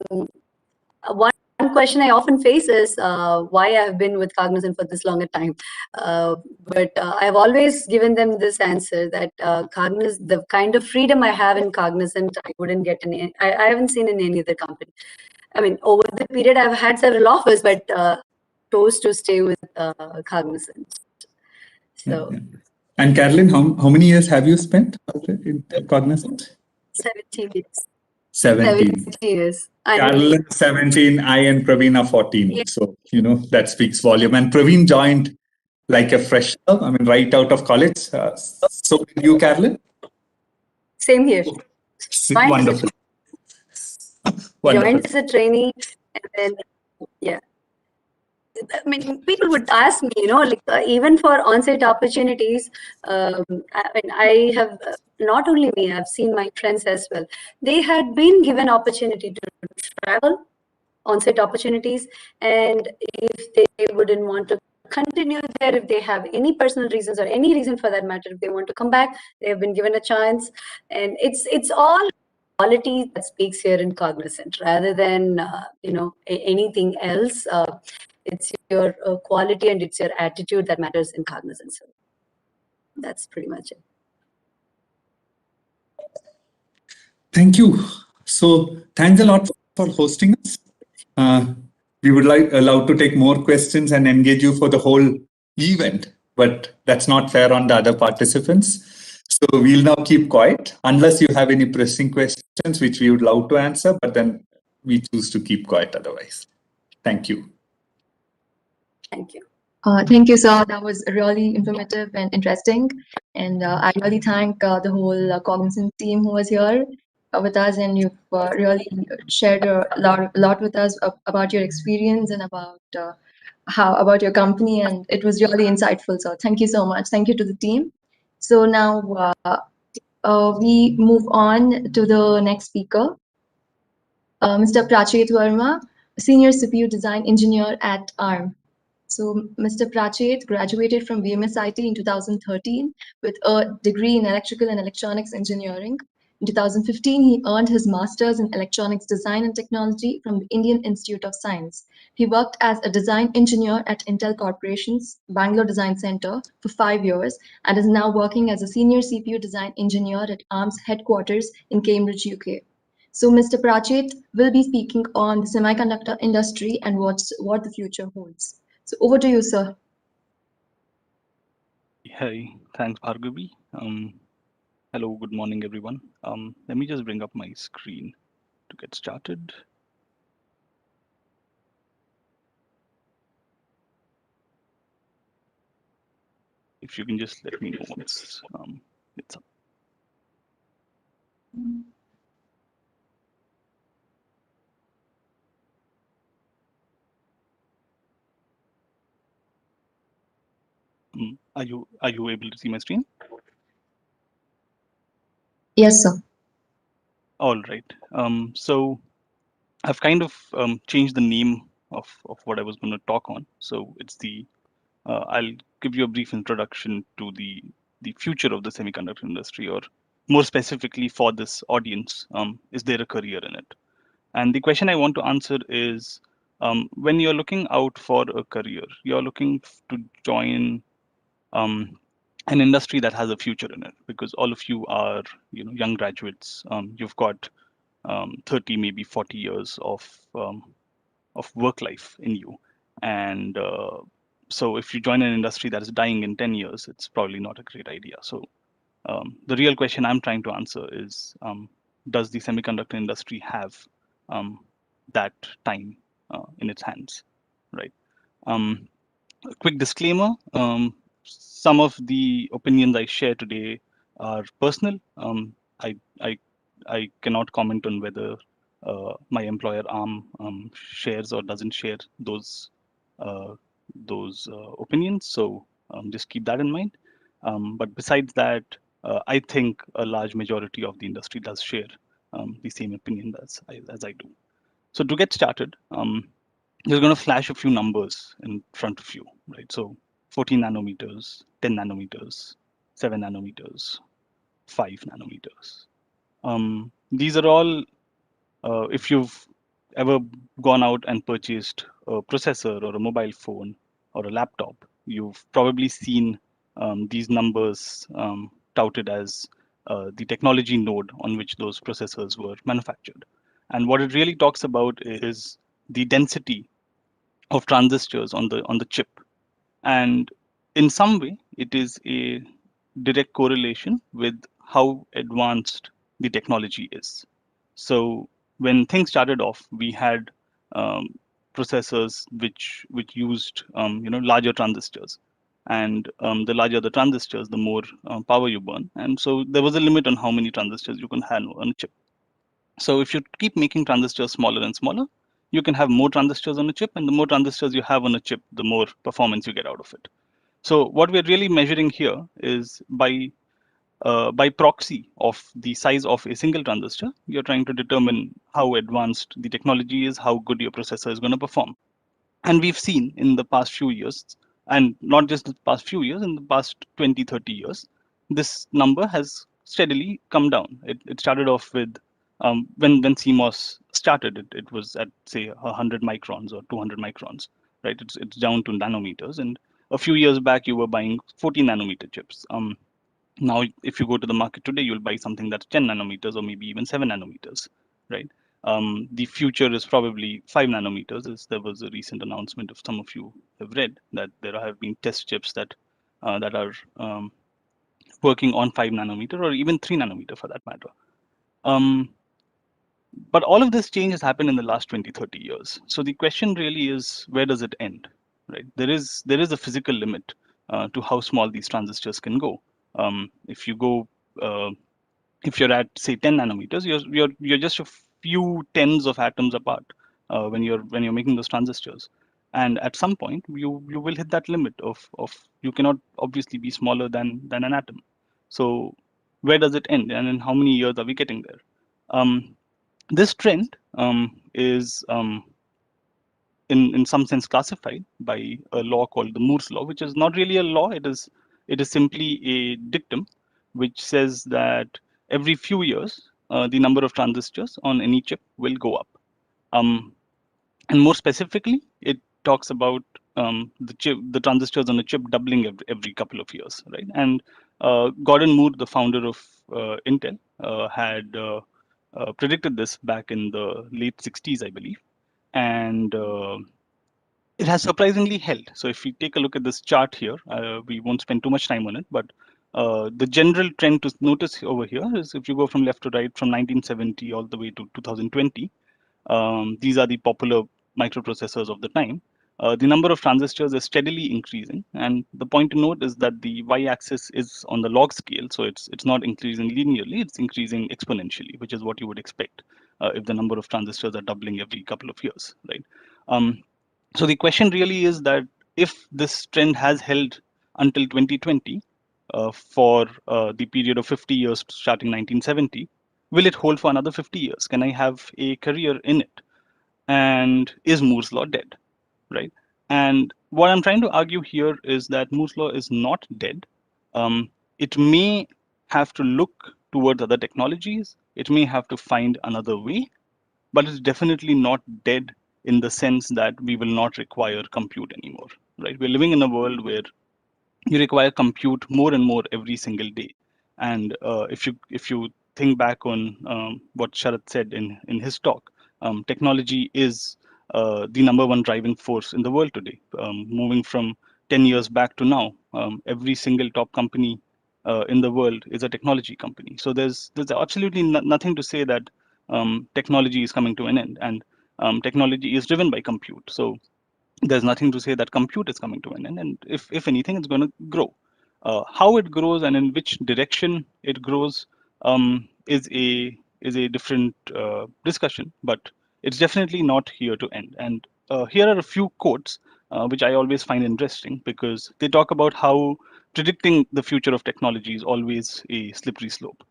one question I often face is why I've been with Cognizant for this long a time. But I've always given them this answer that Cognizant, the kind of freedom I have in Cognizant, I wouldn't get in. I haven't seen in any other company. I mean, over the period, I've had several offers, but chose to stay with Cognizant. So. Yeah. And Carolyn, how many years have you spent in Cognizant? 17 years. 17 years. Carolyn 17, I and Praveen are 14. Yeah. So, that speaks volume. And Praveen joined like a fresher, I mean, right out of college. So did you, Carolyn? Same here. Wonderful. Joined as a trainee, and then, yeah. I mean, people would ask me, even for on-site opportunities, I have, not only me, I've seen my friends as well. They had been given opportunity to travel, on-site opportunities, and if they wouldn't want to continue there, if they have any personal reasons or any reason for that matter, if they want to come back, they have been given a chance. And it's all quality that speaks here in Cognizant rather than, anything else. It's your quality and it's your attitude that matters in Cognizant. So that's pretty much it. Thank you. So thanks a lot for hosting us. We would allow to take more questions and engage you for the whole event, but that's not fair on the other participants. So we'll now keep quiet unless you have any pressing questions, which we would love to answer, but then we choose to keep quiet otherwise. Thank you. Thank you. Thank you, sir. That was really informative and interesting. And I really thank the whole Cognizant team who was here with us, and you've really shared a lot with us about your experience and about your company, and it was really insightful. So thank you so much. Thank you to the team. So now we move on to the next speaker, Mr. Prachet Verma, Senior CPU Design Engineer at ARM. So Mr. Prachet graduated from BMSIT in 2013 with a degree in electrical and electronics engineering. In 2015, he earned his master's in electronics design and technology from the Indian Institute of Science. He worked as a design engineer at Intel Corporation's Bangalore Design Center for 5 years and is now working as a senior CPU design engineer at ARM's headquarters in Cambridge, UK. So Mr. Prachet will be speaking on the semiconductor industry and what the future holds. So over to you, sir. Hi, thanks, Bhargavi. Hello, good morning, everyone. Let me just bring up my screen to get started. If you can just let me know once it's up. Are you able to see my screen? Yes, sir. All right. So I've kind of changed the name of what I was going to talk on. So it's the I'll give you a brief introduction to the future of the semiconductor industry, or more specifically for this audience, is there a career in it? And the question I want to answer is, when you're looking out for a career, you're looking to join an industry that has a future in it, because all of you are young graduates. You've got 30, maybe 40 years of work life in you, and so if you join an industry that is dying in 10 years, it's probably not a great idea. So the real question I'm trying to answer is, does the semiconductor industry have that time in its hands, right? A quick disclaimer, some of the opinions I share today are personal. I cannot comment on whether my employer ARM shares or doesn't share those opinions. So just keep that in mind. But besides that, I think a large majority of the industry does share the same opinion as I do. So to get started, you're going to flash a few numbers in front of you, right? So 14 nanometers, 10 nanometers, 7 nanometers, 5 nanometers. These are all, if you've ever gone out and purchased a processor or a mobile phone or a laptop, you've probably seen these numbers touted as the technology node on which those processors were manufactured. And what it really talks about is the density of transistors on the chip. And in some way, it is a direct correlation with how advanced the technology is. So when things started off, we had processors which used larger transistors, and the larger the transistors, the more power you burn. And so there was a limit on how many transistors you can have on a chip. So if you keep making transistors smaller and smaller, you can have more transistors on a chip, and the more transistors you have on a chip, the more performance you get out of it. So what we're really measuring here is by proxy of the size of a single transistor, you're trying to determine how advanced the technology is, how good your processor is going to perform. And we've seen in the past few years, and not just the past few years, in the past 20, 30 years, this number has steadily come down. It started off with, when CMOS started, it was at, say, 100 microns or 200 microns, right? It's down to nanometers. And a few years back, you were buying 14 nanometer chips. Now, if you go to the market today, you'll buy something that's 10 nanometers or maybe even 7 nanometers, right? The future is probably 5 nanometers, as there was a recent announcement, if some of you have read, that there have been test chips that are working on 5 nanometer or even 3 nanometer for that matter. But all of this change has happened in the last 20, 30 years. So the question really is, where does it end, right? There is a physical limit to how small these transistors can go. If you go, if you're at, say, 10 nanometers, you're just a few tens of atoms apart when you're making those transistors. And at some point, you will hit that limit of you cannot obviously be smaller than an atom. So where does it end, and in how many years are we getting there? This trend is in some sense classified by a law called the Moore's law, which is not really a law. It is simply a dictum, which says that every few years the number of transistors on any chip will go up. And more specifically, it talks about the transistors on a chip doubling every couple of years, right? And Gordon Moore, the founder of Intel, had predicted this back in the late 60s, I believe, and it has surprisingly held. So if we take a look at this chart here, we won't spend too much time on it, but the general trend to notice over here is if you go from left to right from 1970 all the way to 2020, these are the popular microprocessors of the time. The number of transistors is steadily increasing, and the point to note is that the y-axis is on the log scale, so it's not increasing linearly; it's increasing exponentially, which is what you would expect if the number of transistors are doubling every couple of years, right? So the question really is that if this trend has held until 2020 for the period of 50 years starting 1970, will it hold for another 50 years? Can I have a career in it? And is Moore's law dead, right? And what I'm trying to argue here is that Moore's law is not dead. It may have to look towards other technologies. It may have to find another way, but it's definitely not dead in the sense that we will not require compute anymore, right? We're living in a world where you require compute more and more every single day. And if you think back on what Sharath said in his talk, technology is the number one driving force in the world today. Moving from 10 years back to now, every single top company in the world is a technology company. So there's absolutely nothing to say that technology is coming to an end, and technology is driven by compute. So there's nothing to say that compute is coming to an end, and if anything, it's going to grow. How it grows and in which direction it grows is a different discussion, but it's definitely not here to end. And here are a few quotes which I always find interesting, because they talk about how predicting the future of technology is always a slippery slope.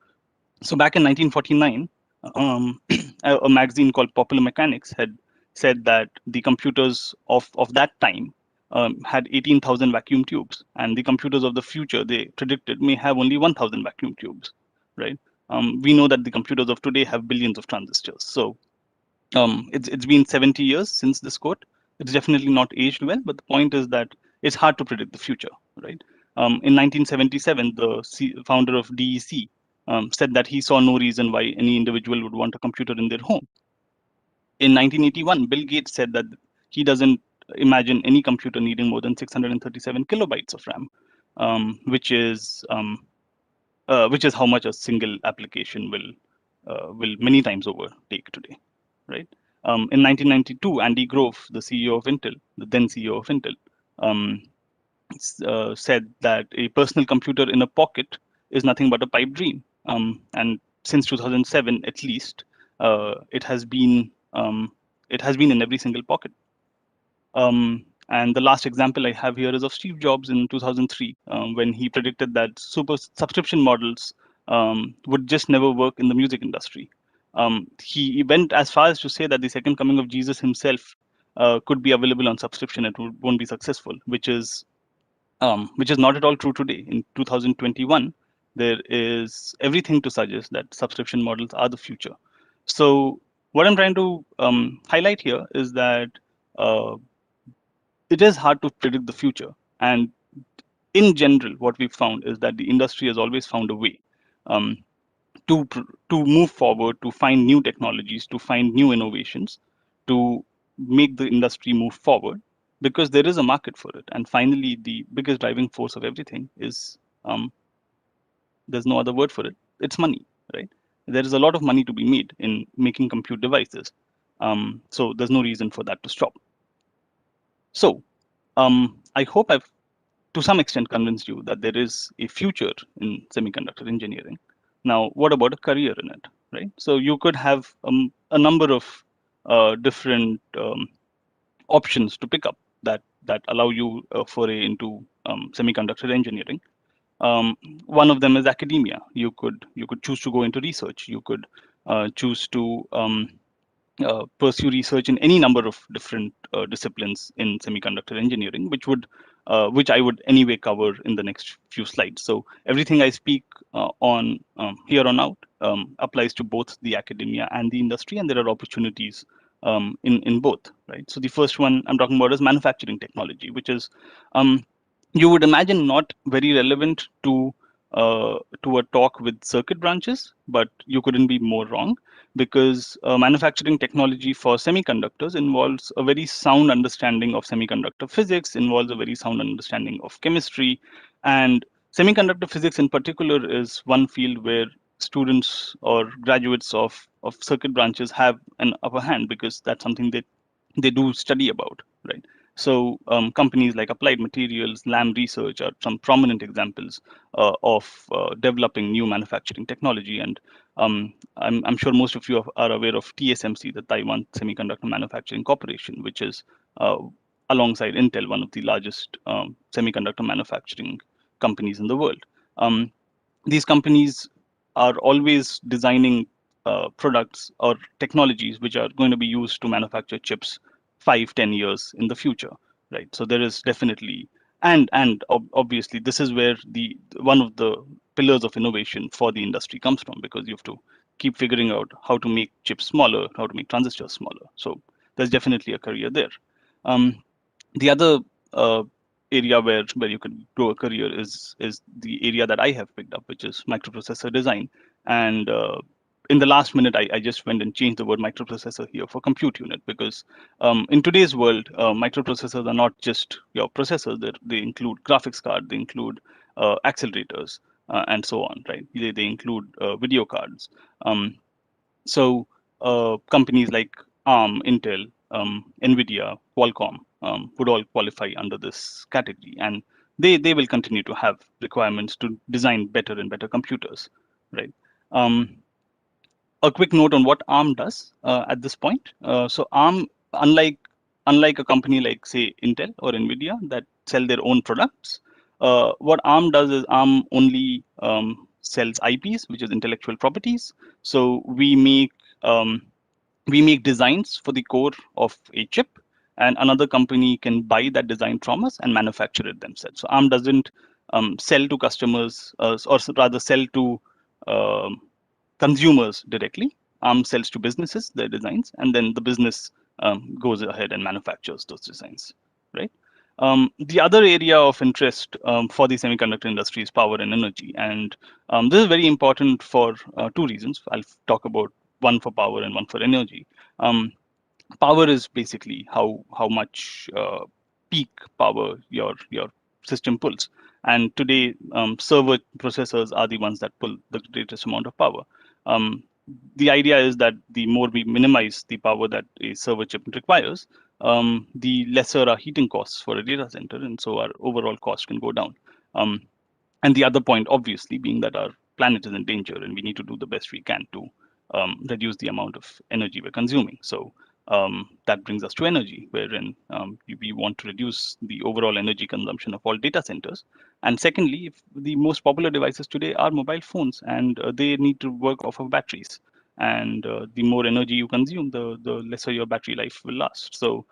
So back in 1949, a magazine called Popular Mechanics had said that the computers of that time had 18,000 vacuum tubes, and the computers of the future, they predicted, may have only 1,000 vacuum tubes, right? We know that the computers of today have billions of transistors. So it's been 70 years since this quote. It's definitely not aged well, but the point is that it's hard to predict the future, right? In 1977, the founder of DEC said that he saw no reason why any individual would want a computer in their home. In 1981, Bill Gates said that he doesn't imagine any computer needing more than 637 kilobytes of RAM, which is how much a single application will many times over take today, right? In 1992, Andy Grove, the CEO of Intel, the then CEO of Intel, said that a personal computer in a pocket is nothing but a pipe dream. And since 2007, at least, it has been in every single pocket. And the last example I have here is of Steve Jobs in 2003, when he predicted that super subscription models would just never work in the music industry. He went as far as to say that the second coming of Jesus himself could be available on subscription. It won't be successful, which is not at all true today. In 2021, there is everything to suggest that subscription models are the future. So what I'm trying to highlight here is that it is hard to predict the future. And in general, what we've found is that the industry has always found a way to move forward, to find new technologies, to find new innovations, to make the industry move forward, because there is a market for it. And finally, the biggest driving force of everything is, there's no other word for it, it's money, right? There is a lot of money to be made in making compute devices. So there's no reason for that to stop. So I hope I've, to some extent, convinced you that there is a future in semiconductor engineering. Now, what about a career in it, right? So you could have a number of different options to pick up that allow you a foray into semiconductor engineering. One of them is academia. You could choose to go into research. You could choose to pursue research in any number of different disciplines in semiconductor engineering, which I would anyway cover in the next few slides. So everything I speak on here on out applies to both the academia and the industry, and there are opportunities in both, right? So the first one I'm talking about is manufacturing technology, which is you would imagine not very relevant to a talk with circuit branches, but you couldn't be more wrong, because manufacturing technology for semiconductors involves a very sound understanding of semiconductor physics, involves a very sound understanding of chemistry, and semiconductor physics in particular is one field where students or graduates of circuit branches have an upper hand, because that's something that they do study about, right? So companies like Applied Materials, Lam Research are some prominent examples of developing new manufacturing technology. And I'm sure most of you are aware of TSMC, the Taiwan Semiconductor Manufacturing Corporation, which is alongside Intel, one of the largest semiconductor manufacturing companies in the world. These companies are always designing products or technologies which are going to be used to manufacture chips 5-10 years in the future, right? So there is definitely, and obviously this is where the one of the pillars of innovation for the industry comes from, because you have to keep figuring out how to make chips smaller, how to make transistors smaller. So there's definitely a career there. The other area where you can grow a career is the area that I have picked up, which is microprocessor design. And in the last minute, I just went and changed the word microprocessor here for compute unit, because in today's world, microprocessors are not just your processors. They include graphics card, they include accelerators, and so on, right? They include video cards. So companies like ARM, Intel, NVIDIA, Qualcomm would all qualify under this category, and they will continue to have requirements to design better and better computers, right? A quick note on what ARM does at this point. So ARM, unlike a company like, say, Intel or NVIDIA that sell their own products, what ARM does is ARM only sells IPs, which is intellectual properties. So we make designs for the core of a chip, and another company can buy that design from us and manufacture it themselves. So ARM doesn't sell to customers, or rather sell to consumers directly. ARM sells to businesses their designs, and then the business goes ahead and manufactures those designs, right? The other area of interest for the semiconductor industry is power and energy, and this is very important for two reasons. I'll talk about one for power and one for energy. Power is basically how much peak power your system pulls, and today server processors are the ones that pull the greatest amount of power. The idea is that the more we minimize the power that a server chip requires, the lesser our heating costs for a data center, and so our overall cost can go down. And the other point, obviously, being that our planet is in danger and we need to do the best we can to reduce the amount of energy we're consuming. So that brings us to energy, wherein we want to reduce the overall energy consumption of all data centers. And secondly, if the most popular devices today are mobile phones, and they need to work off of batteries. And the more energy you consume, the lesser your battery life will last. So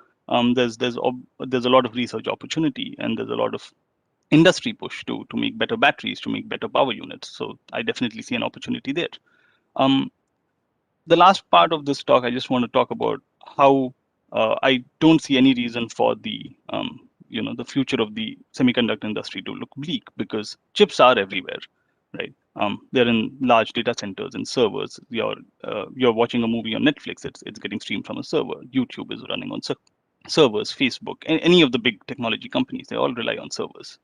there's a lot of research opportunity, and there's a lot of industry push to make better batteries, to make better power units. So I definitely see an opportunity there. The last part of this talk, I just want to talk about how I don't see any reason for the the future of the semiconductor industry to look bleak, because chips are everywhere, right? They're in large data centers and servers. You're watching a movie on Netflix, it's getting streamed from a server. YouTube is running on servers. Facebook, any of the big technology companies, they all rely on servers.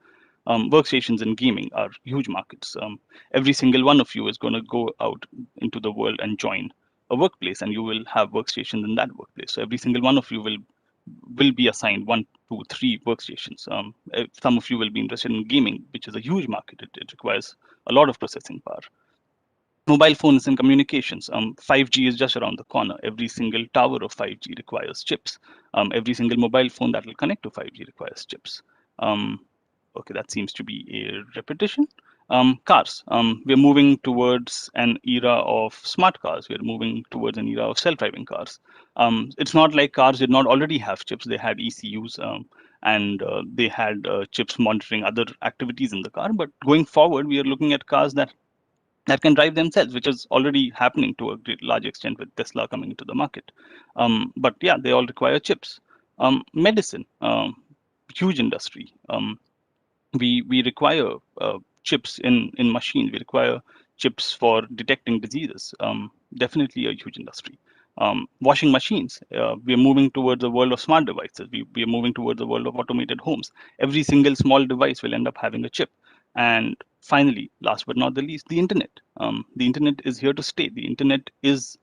Workstations and gaming are huge markets. Every single one of you is going to go out into the world and join a workplace, and you will have workstations in that workplace. So every single one of you will be assigned 1, 2, 3 workstations. Some of you will be interested in gaming, which is a huge market. It requires a lot of processing power. Mobile phones and communications. 5G is just around the corner. Every single tower of 5G requires chips. Every single mobile phone that will connect to 5G requires chips. Okay, that seems to be a repetition. Cars. We're moving towards an era of smart cars. We're moving towards an era of self-driving cars. It's not like cars did not already have chips. They had ECUs and they had chips monitoring other activities in the car. But going forward, we are looking at cars that can drive themselves, which is already happening to a large extent with Tesla coming into the market. But yeah, they all require chips. Medicine, huge industry. We require chips in machines. We require chips for detecting diseases. Definitely a huge industry. Washing machines. We are moving towards a world of smart devices. We are moving towards a world of automated homes. Every single small device will end up having a chip. And finally, last but not the least, the internet. The internet is here to stay. The internet is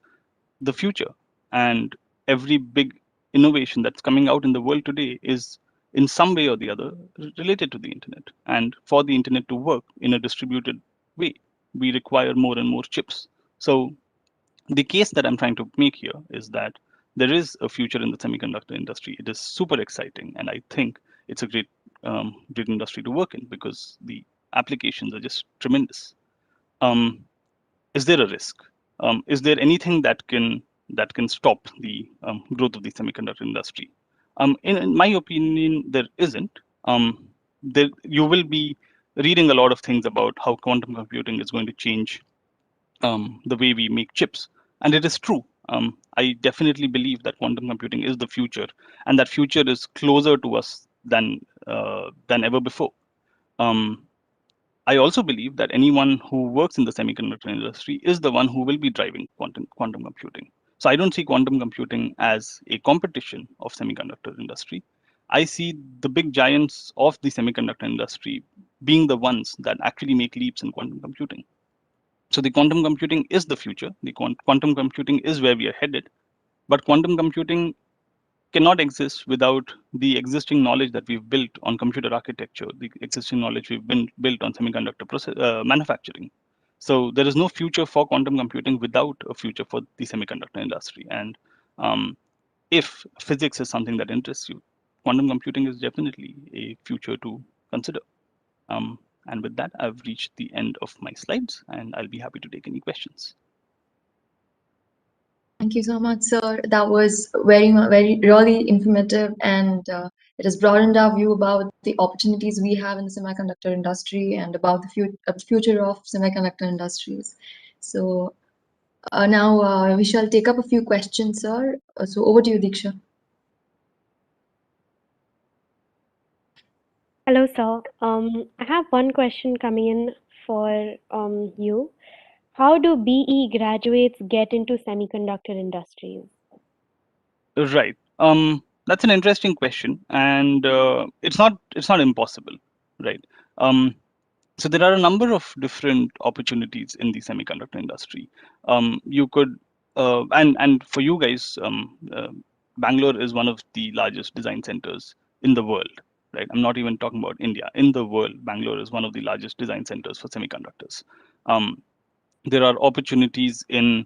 the future. And every big innovation that's coming out in the world today is in some way or the other related to the internet. And for the internet to work in a distributed way, we require more and more chips. So the case that I'm trying to make here is that there is a future in the semiconductor industry. It is super exciting, and I think it's a great industry to work in because the applications are just tremendous. Is there a risk? Is there anything that can stop the growth of the semiconductor industry? In my opinion, there isn't. You will be reading a lot of things about how quantum computing is going to change the way we make chips, and it is true. I definitely believe that quantum computing is the future, and that future is closer to us than ever before. I also believe that anyone who works in the semiconductor industry is the one who will be driving quantum computing. So I don't see quantum computing as a competition of semiconductor industry. I see the big giants of the semiconductor industry being the ones that actually make leaps in quantum computing. So the quantum computing is the future. The quantum computing is where we are headed. But quantum computing cannot exist without the existing knowledge that we've built on computer architecture, the existing knowledge we've been built on semiconductor manufacturing. So there is no future for quantum computing without a future for the semiconductor industry. And if physics is something that interests you, quantum computing is definitely a future to consider. And with that, I've reached the end of my slides, and I'll be happy to take any questions. Thank you so much, sir. That was very really informative, and it has broadened our view about the opportunities we have in the semiconductor industry and about the future of semiconductor industries. So now we shall take up a few questions, sir. So over to you, Diksha. Hello, sir. I have one question coming in for you. How do BE graduates get into semiconductor industries? Right. That's an interesting question, and it's not impossible, right? So there are a number of different opportunities in the semiconductor industry. You could, and for you guys, Bangalore is one of the largest design centers in the world, right? I'm not even talking about India. In the world, Bangalore is one of the largest design centers for semiconductors. There are opportunities in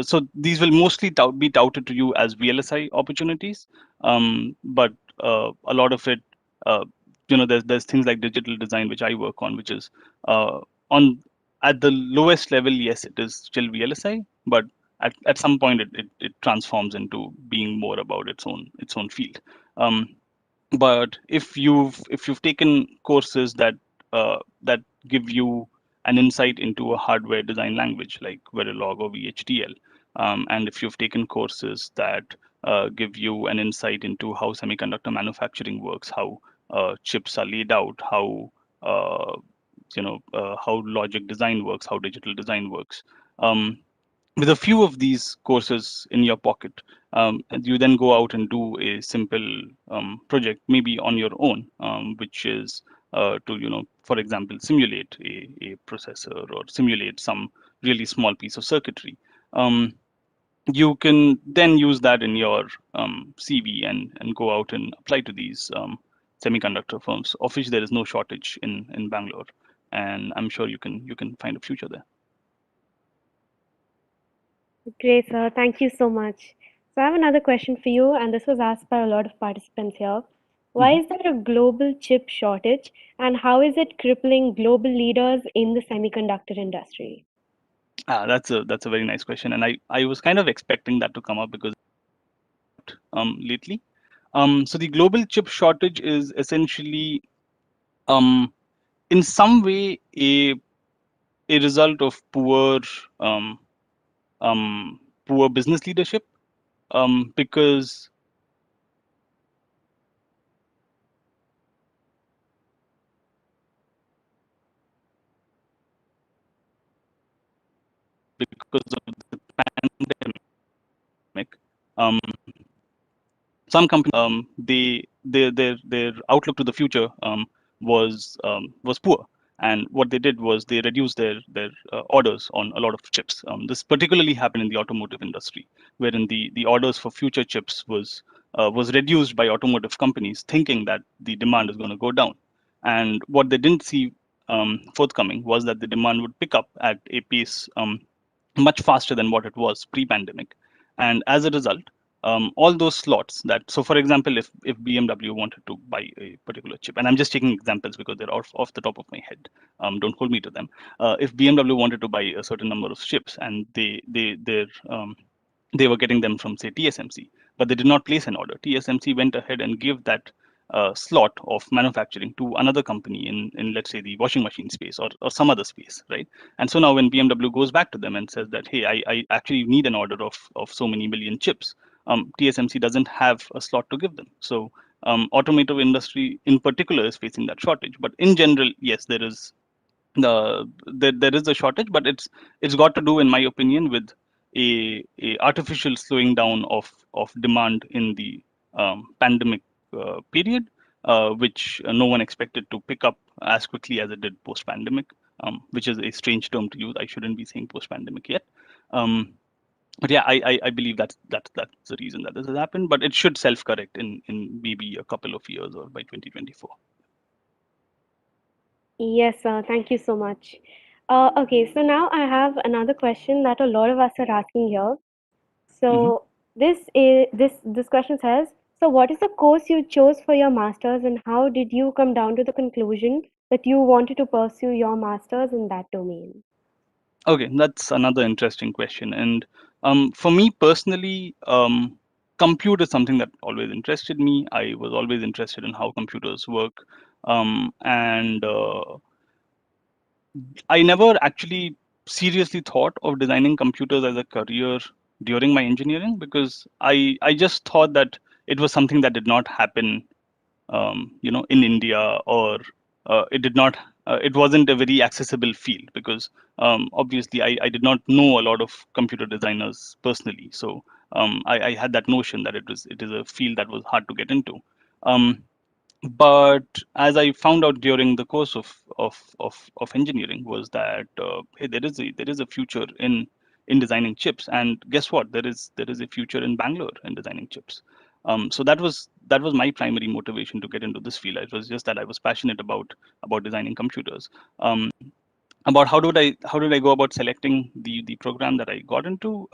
so these will mostly be touted to you as VLSI opportunities, but a lot of it, there's things like digital design, which I work on, which is on at the lowest level. Yes, it is still VLSI, but at some point it transforms into being more about its own field. But if you've taken courses that give you an insight into a hardware design language like Verilog or VHDL, and if you've taken courses that give you an insight into how semiconductor manufacturing works, how chips are laid out, how how logic design works, how digital design works. With a few of these courses in your pocket, you then go out and do a simple project, maybe on your own, which is to, for example, simulate a processor or simulate some really small piece of circuitry. You can then use that in your CV and go out and apply to these semiconductor firms, of which there is no shortage in Bangalore, and I'm sure you can find a future there. Great, sir. Thank you so much. So I have another question for you, and this was asked by a lot of participants here. Why is there a global chip shortage, and how is it crippling global leaders in the semiconductor industry? That's a very nice question, and I was kind of expecting that to come up because lately. So the global chip shortage is essentially in some way a result of poor business leadership, because of the pandemic, some companies, their outlook to the future was poor, and what they did was they reduced their orders on a lot of chips. This particularly happened in the automotive industry, wherein the orders for future chips was reduced by automotive companies, thinking that the demand is going to go down. And what they didn't see forthcoming was that the demand would pick up at a pace much faster than what it was pre-pandemic, and as a result, all those slots that, so for example, if BMW wanted to buy a particular chip, and I'm just taking examples because they're off the top of my head, don't hold me to them. If BMW wanted to buy a certain number of chips, and they were getting them from, say, TSMC, but they did not place an order. TSMC went ahead and gave that slot of manufacturing to another company in let's say the washing machine space, or some other space, right? And so now when BMW goes back to them and says that, hey, I actually need an order of so many million chips, TSMC doesn't have a slot to give them. So automotive industry in particular is facing that shortage. But in general, yes, there is a shortage, but it's got to do, in my opinion, with a artificial slowing down of demand in the pandemic period, which no one expected to pick up as quickly as it did post-pandemic, which is a strange term to use. I shouldn't be saying post-pandemic yet. But yeah, I believe that's the reason that this has happened, but it should self-correct in maybe a couple of years or by 2024. Yes, sir. Thank you so much. Okay, so now I have another question that a lot of us are asking here. So this question says, so what is the course you chose for your masters, and how did you come down to the conclusion that you wanted to pursue your masters in that domain? Okay, that's another interesting question. And for me personally, compute is something that always interested me. I was always interested in how computers work, and I never actually seriously thought of designing computers as a career during my engineering, because I just thought that it was something that did not happen, in India, or it did not. It wasn't a very accessible field, because obviously I did not know a lot of computer designers personally. So I had that notion that it is a field that was hard to get into. But as I found out during the course of engineering, was that hey, there is a future in designing chips, and guess what? There is a future in Bangalore in designing chips. So that was my primary motivation to get into this field. It was just that I was passionate about designing computers. About how did I go about selecting the program that I got into?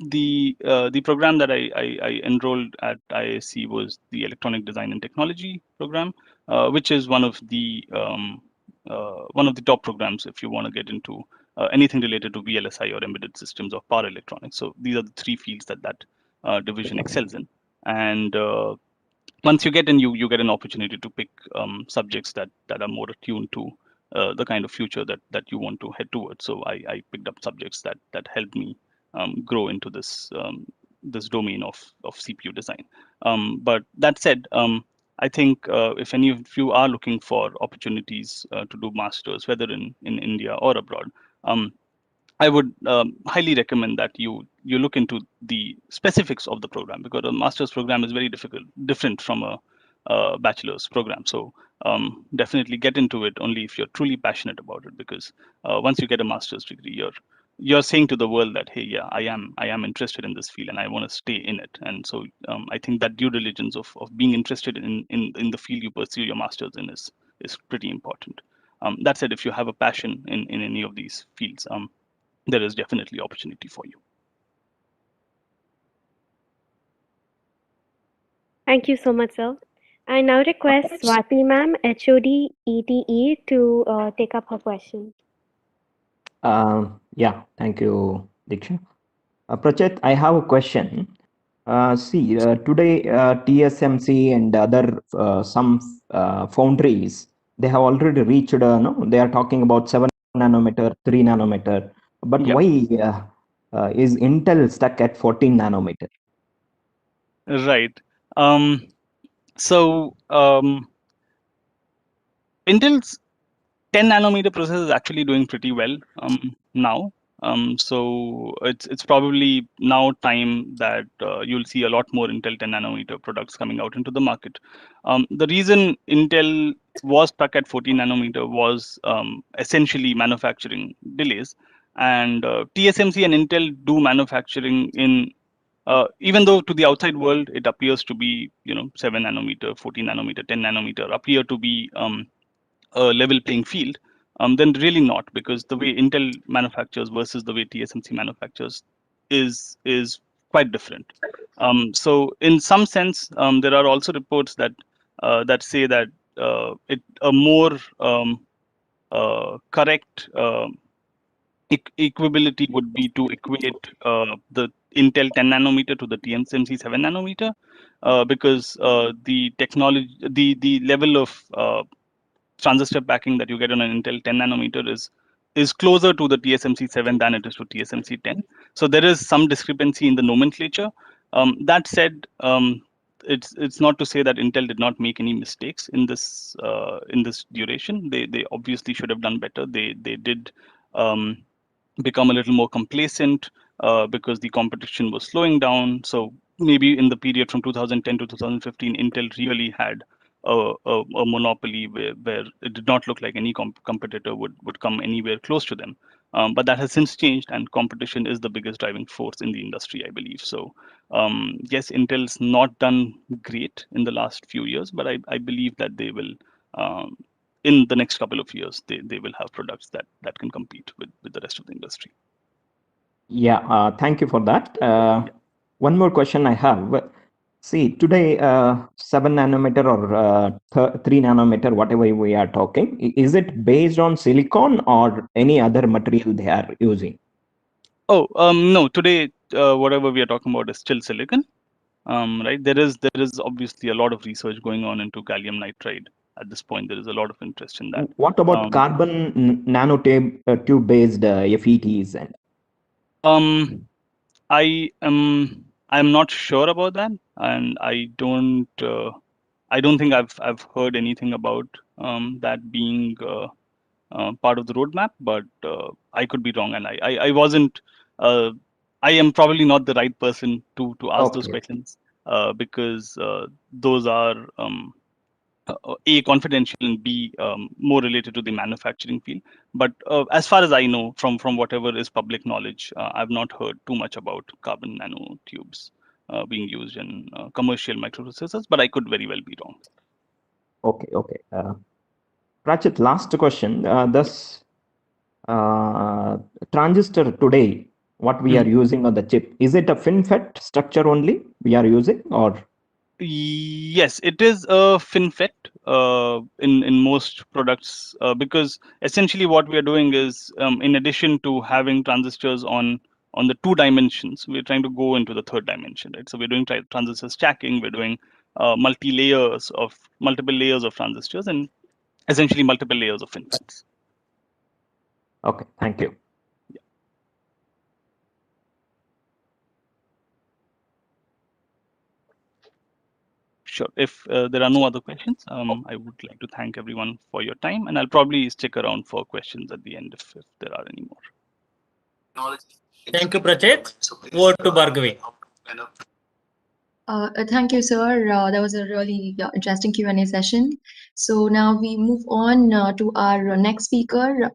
The program that I enrolled at IISc was the Electronic Design and Technology program, which is one of the top programs if you want to get into anything related to VLSI or embedded systems or power electronics. So these are the three fields that division excels in. And once you get in, you get an opportunity to pick subjects that are more attuned to the kind of future that you want to head towards. So I picked up subjects that helped me grow into this domain of CPU design. But that said, I think if any of you are looking for opportunities to do masters, whether in India or abroad, I would highly recommend that you look into the specifics of the program, because a master's program is very different from a bachelor's program. So definitely get into it only if you're truly passionate about it, because once you get a master's degree, you're saying to the world that, hey, yeah, I am interested in this field and I want to stay in it. And so I think that due diligence of being interested in the field you pursue your master's in is pretty important. That said, if you have a passion in any of these fields, there is definitely opportunity for you. Thank you so much, sir. I now request Swathi ma'am, HOD ETE, to take up her question. Yeah, thank you, Diksha. Prachet, I have a question. Today TSMC and other some foundries, they have already reached, no, they are talking about 7 nanometer, 3 nanometer. But Yep. why is Intel stuck at 14 nanometer? Right. Intel's 10 nanometer process is actually doing pretty well now. So it's probably now time that you'll see a lot more Intel 10 nanometer products coming out into the market. The reason Intel was stuck at 14 nanometer was essentially manufacturing delays, and TSMC and Intel do manufacturing in even though to the outside world it appears to be 7 nanometer, 14 nanometer, 10 nanometer appear to be a level playing field, then really not, because the way Intel manufactures versus the way TSMC manufactures is quite different. So in some sense, there are also reports that that say that a more correct equability would be to equate the Intel 10 nanometer to the TSMC 7 nanometer, because the technology, the level of transistor packing that you get on an Intel 10 nanometer is closer to the TSMC 7 than it is to TSMC 10. So there is some discrepancy in the nomenclature. That said, it's not to say that Intel did not make any mistakes in this duration. They obviously should have done better. They did become a little more complacent because the competition was slowing down. So maybe in the period from 2010 to 2015, Intel really had a monopoly where it did not look like any competitor would come anywhere close to them. But that has since changed, and competition is the biggest driving force in the industry, I believe. So yes, Intel's not done great in the last few years, but I believe that they will, in the next couple of years, they will have products that can compete with the rest of the industry. Yeah, thank you for that. One more question I have. See, today 7 nanometer or 3 nanometer, whatever we are talking, is it based on silicon or any other material they are using? Oh, no, today whatever we are talking about is still silicon. Right, there is obviously a lot of research going on into gallium nitride at this point. There is a lot of interest in that. What about carbon nanotube based FETs? And I'm not sure about that, and I don't think I've heard anything about that being part of the roadmap, but I could be wrong, and I wasn't. I am probably not the right person to ask those questions because those are A, confidential, and B, more related to the manufacturing field. But as far as I know, from whatever is public knowledge, I've not heard too much about carbon nanotubes being used in commercial microprocessors, but I could very well be wrong. Okay. Prachet, last question. This transistor today, what we are using on the chip, is it a FinFET structure only we are using, or? Yes, it is a FinFET in most products because essentially what we are doing is in addition to having transistors on the 2 dimensions, we're trying to go into the 3rd dimension, right? So we're doing transistor stacking, we're doing multiple layers of transistors, and essentially multiple layers of FinFETs. Okay, thank you. Sure. If there are no other questions, I would like to thank everyone for your time, and I'll probably stick around for questions at the end if there are any more. Thank you, Prachet. Over to Bhargavi. Thank you, sir. That was a really interesting Q&A session. So now we move on to our next speaker,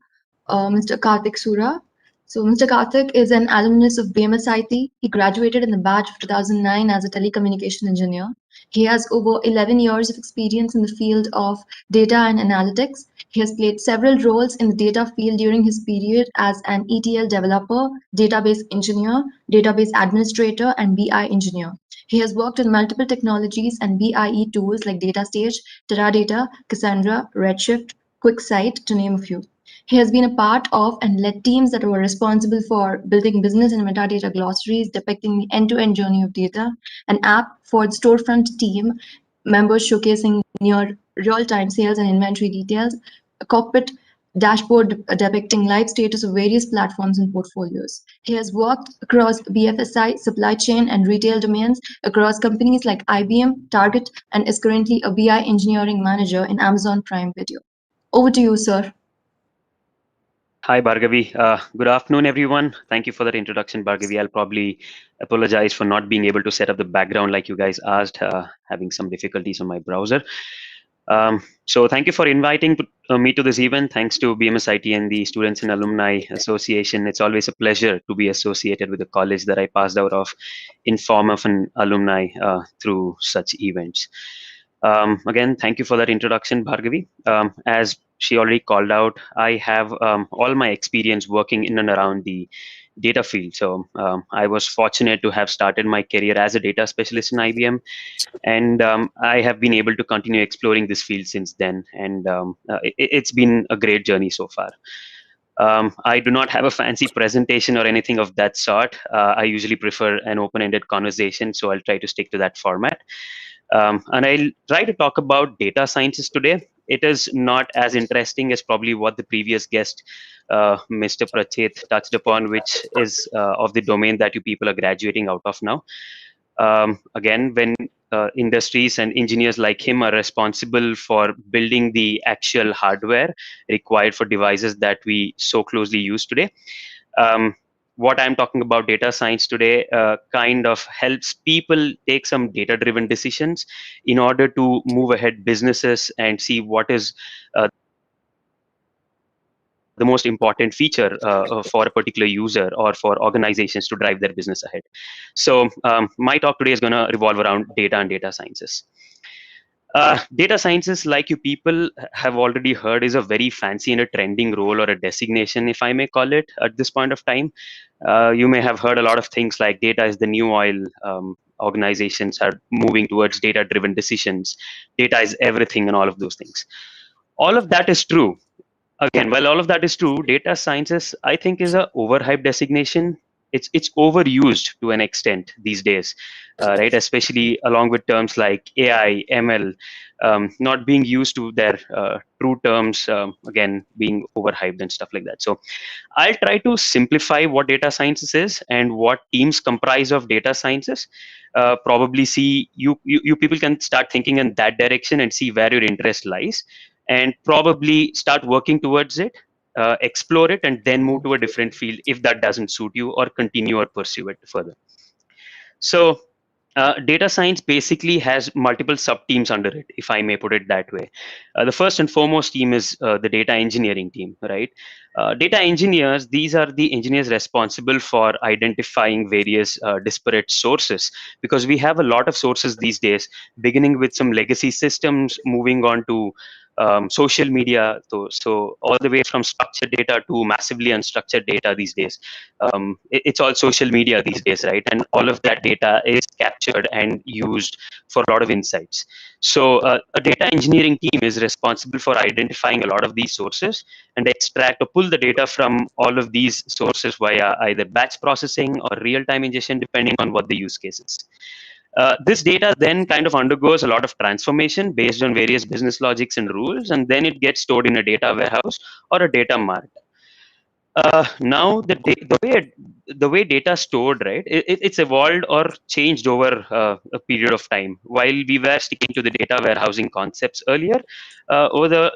Mr. Karthik Sura. So Mr. Karthik is an alumnus of BMSIT. He graduated in the batch of 2009 as a telecommunication engineer. He has over 11 years of experience in the field of data and analytics. He has played several roles in the data field during his period as an ETL developer, database engineer, database administrator, and BI engineer. He has worked on multiple technologies and BIE tools like DataStage, Teradata, Cassandra, Redshift, QuickSight, to name a few. He has been a part of and led teams that were responsible for building business and metadata glossaries depicting the end-to-end journey of data, an app for the storefront team members showcasing near real-time sales and inventory details, a cockpit dashboard depicting live status of various platforms and portfolios. He has worked across BFSI, supply chain, and retail domains across companies like IBM, Target, and is currently a BI engineering manager in Amazon Prime Video. Over to you, sir. Hi, Bhargavi. Good afternoon, everyone. Thank you for that introduction, Bhargavi. I'll probably apologize for not being able to set up the background like you guys asked, having some difficulties on my browser. So thank you for inviting me to this event. Thanks to BMSIT and the Students and Alumni Association. It's always a pleasure to be associated with the college that I passed out of in form of an alumni through such events. Again, thank you for that introduction, Bhargavi. As she already called out, I have all my experience working in and around the data field. So I was fortunate to have started my career as a data specialist in IBM, and I have been able to continue exploring this field since then. And it's been a great journey so far. I do not have a fancy presentation or anything of that sort. I usually prefer an open-ended conversation, so I'll try to stick to that format. And I'll try to talk about data sciences today. It is not as interesting as probably what the previous guest, Mr. Prachet, touched upon, which is of the domain that you people are graduating out of now. Again, when industries and engineers like him are responsible for building the actual hardware required for devices that we so closely use today, what I'm talking about, data science today, kind of helps people take some data-driven decisions in order to move ahead businesses and see what is the most important feature for a particular user or for organizations to drive their business ahead. So my talk today is going to revolve around data and data sciences. Data sciences, like you people have already heard, is a very fancy and a trending role or a designation, if I may call it, at this point of time. You may have heard a lot of things like data is the new oil. Organizations are moving towards data-driven decisions. Data is everything and all of those things. All of that is true. Again, while all of that is true, data sciences, I think, is a overhyped designation. It's overused to an extent these days, right? Especially along with terms like AI, ML, not being used to their true terms, again, being overhyped and stuff like that. So I'll try to simplify what data sciences is and what teams comprise of data sciences. Probably see you people can start thinking in that direction and see where your interest lies, and probably start working towards it, explore it, and then move to a different field if that doesn't suit you, or continue or pursue it further. So data science basically has multiple sub-teams under it, if I may put it that way. The first and foremost team is the data engineering team, right? Data engineers, these are the engineers responsible for identifying various disparate sources, because we have a lot of sources these days, beginning with some legacy systems, moving on to social media, so all the way from structured data to massively unstructured data these days. It's all social media these days, right? And all of that data is captured and used for a lot of insights. So a data engineering team is responsible for identifying a lot of these sources and extract or pull the data from all of these sources via either batch processing or real-time ingestion, depending on what the use case is. This data then kind of undergoes a lot of transformation based on various business logics and rules, and then it gets stored in a data warehouse or a data mart. Now the way data is stored, right, it's evolved or changed over a period of time. While we were sticking to the data warehousing concepts earlier, over the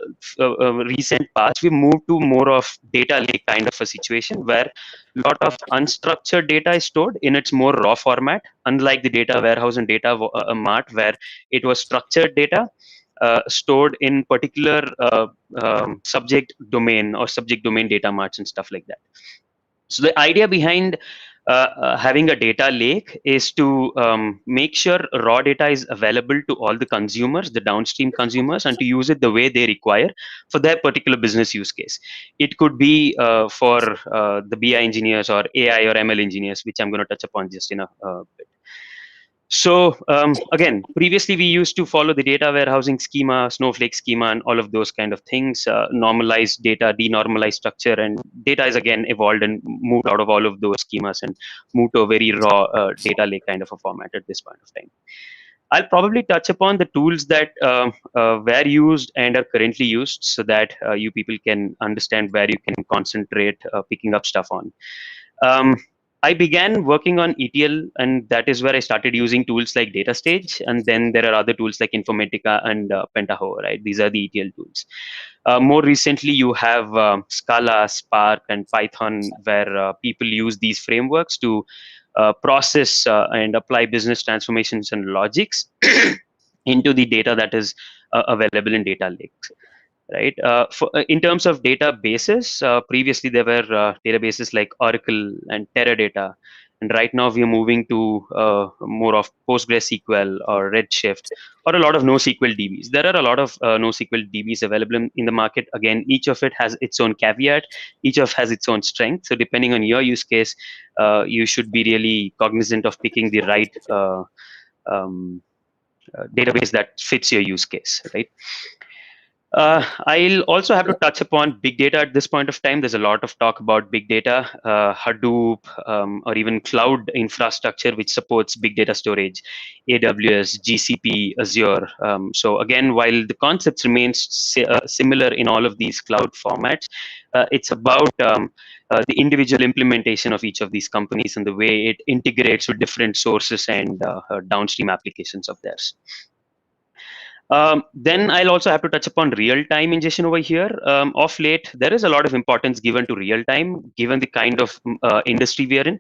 recent past, we moved to more of data lake kind of a situation where a lot of unstructured data is stored in its more raw format, unlike the data warehouse and data mart, where it was structured data stored in particular subject domain or subject domain data marts and stuff like that. So the idea behind having a data lake is to make sure raw data is available to all the consumers, the downstream consumers, and to use it the way they require for their particular business use case. It could be for the BI engineers or AI or ML engineers, which I'm going to touch upon just in a bit. So again, previously we used to follow the data warehousing schema, Snowflake schema, and all of those kind of things, normalized data, denormalized structure, and data is again evolved and moved out of all of those schemas and moved to a very raw data lake kind of a format at this point of time. I'll probably touch upon the tools that were used and are currently used so that you people can understand where you can concentrate picking up stuff on. I began working on ETL, and that is where I started using tools like DataStage, and then there are other tools like Informatica and Pentaho, right? These are the ETL tools. More recently, you have Scala, Spark, and Python, where people use these frameworks to process and apply business transformations and logics into the data that is available in data lakes. Right. In terms of databases, previously there were databases like Oracle and Teradata, and right now we are moving to more of PostgreSQL or Redshift or a lot of NoSQL DBs. There are a lot of NoSQL DBs available in the market. Again, each of it has its own caveat, each of has its own strength. So depending on your use case, you should be really cognizant of picking the right database that fits your use case, right? I'll also have to touch upon big data at this point of time. There's a lot of talk about big data, Hadoop, or even cloud infrastructure, which supports big data storage, AWS, GCP, Azure. So again, while the concepts remains similar in all of these cloud formats, it's about the individual implementation of each of these companies and the way it integrates with different sources and downstream applications of theirs. Then I'll also have to touch upon real-time ingestion over here. Of late, there is a lot of importance given to real-time, given the kind of industry we are in.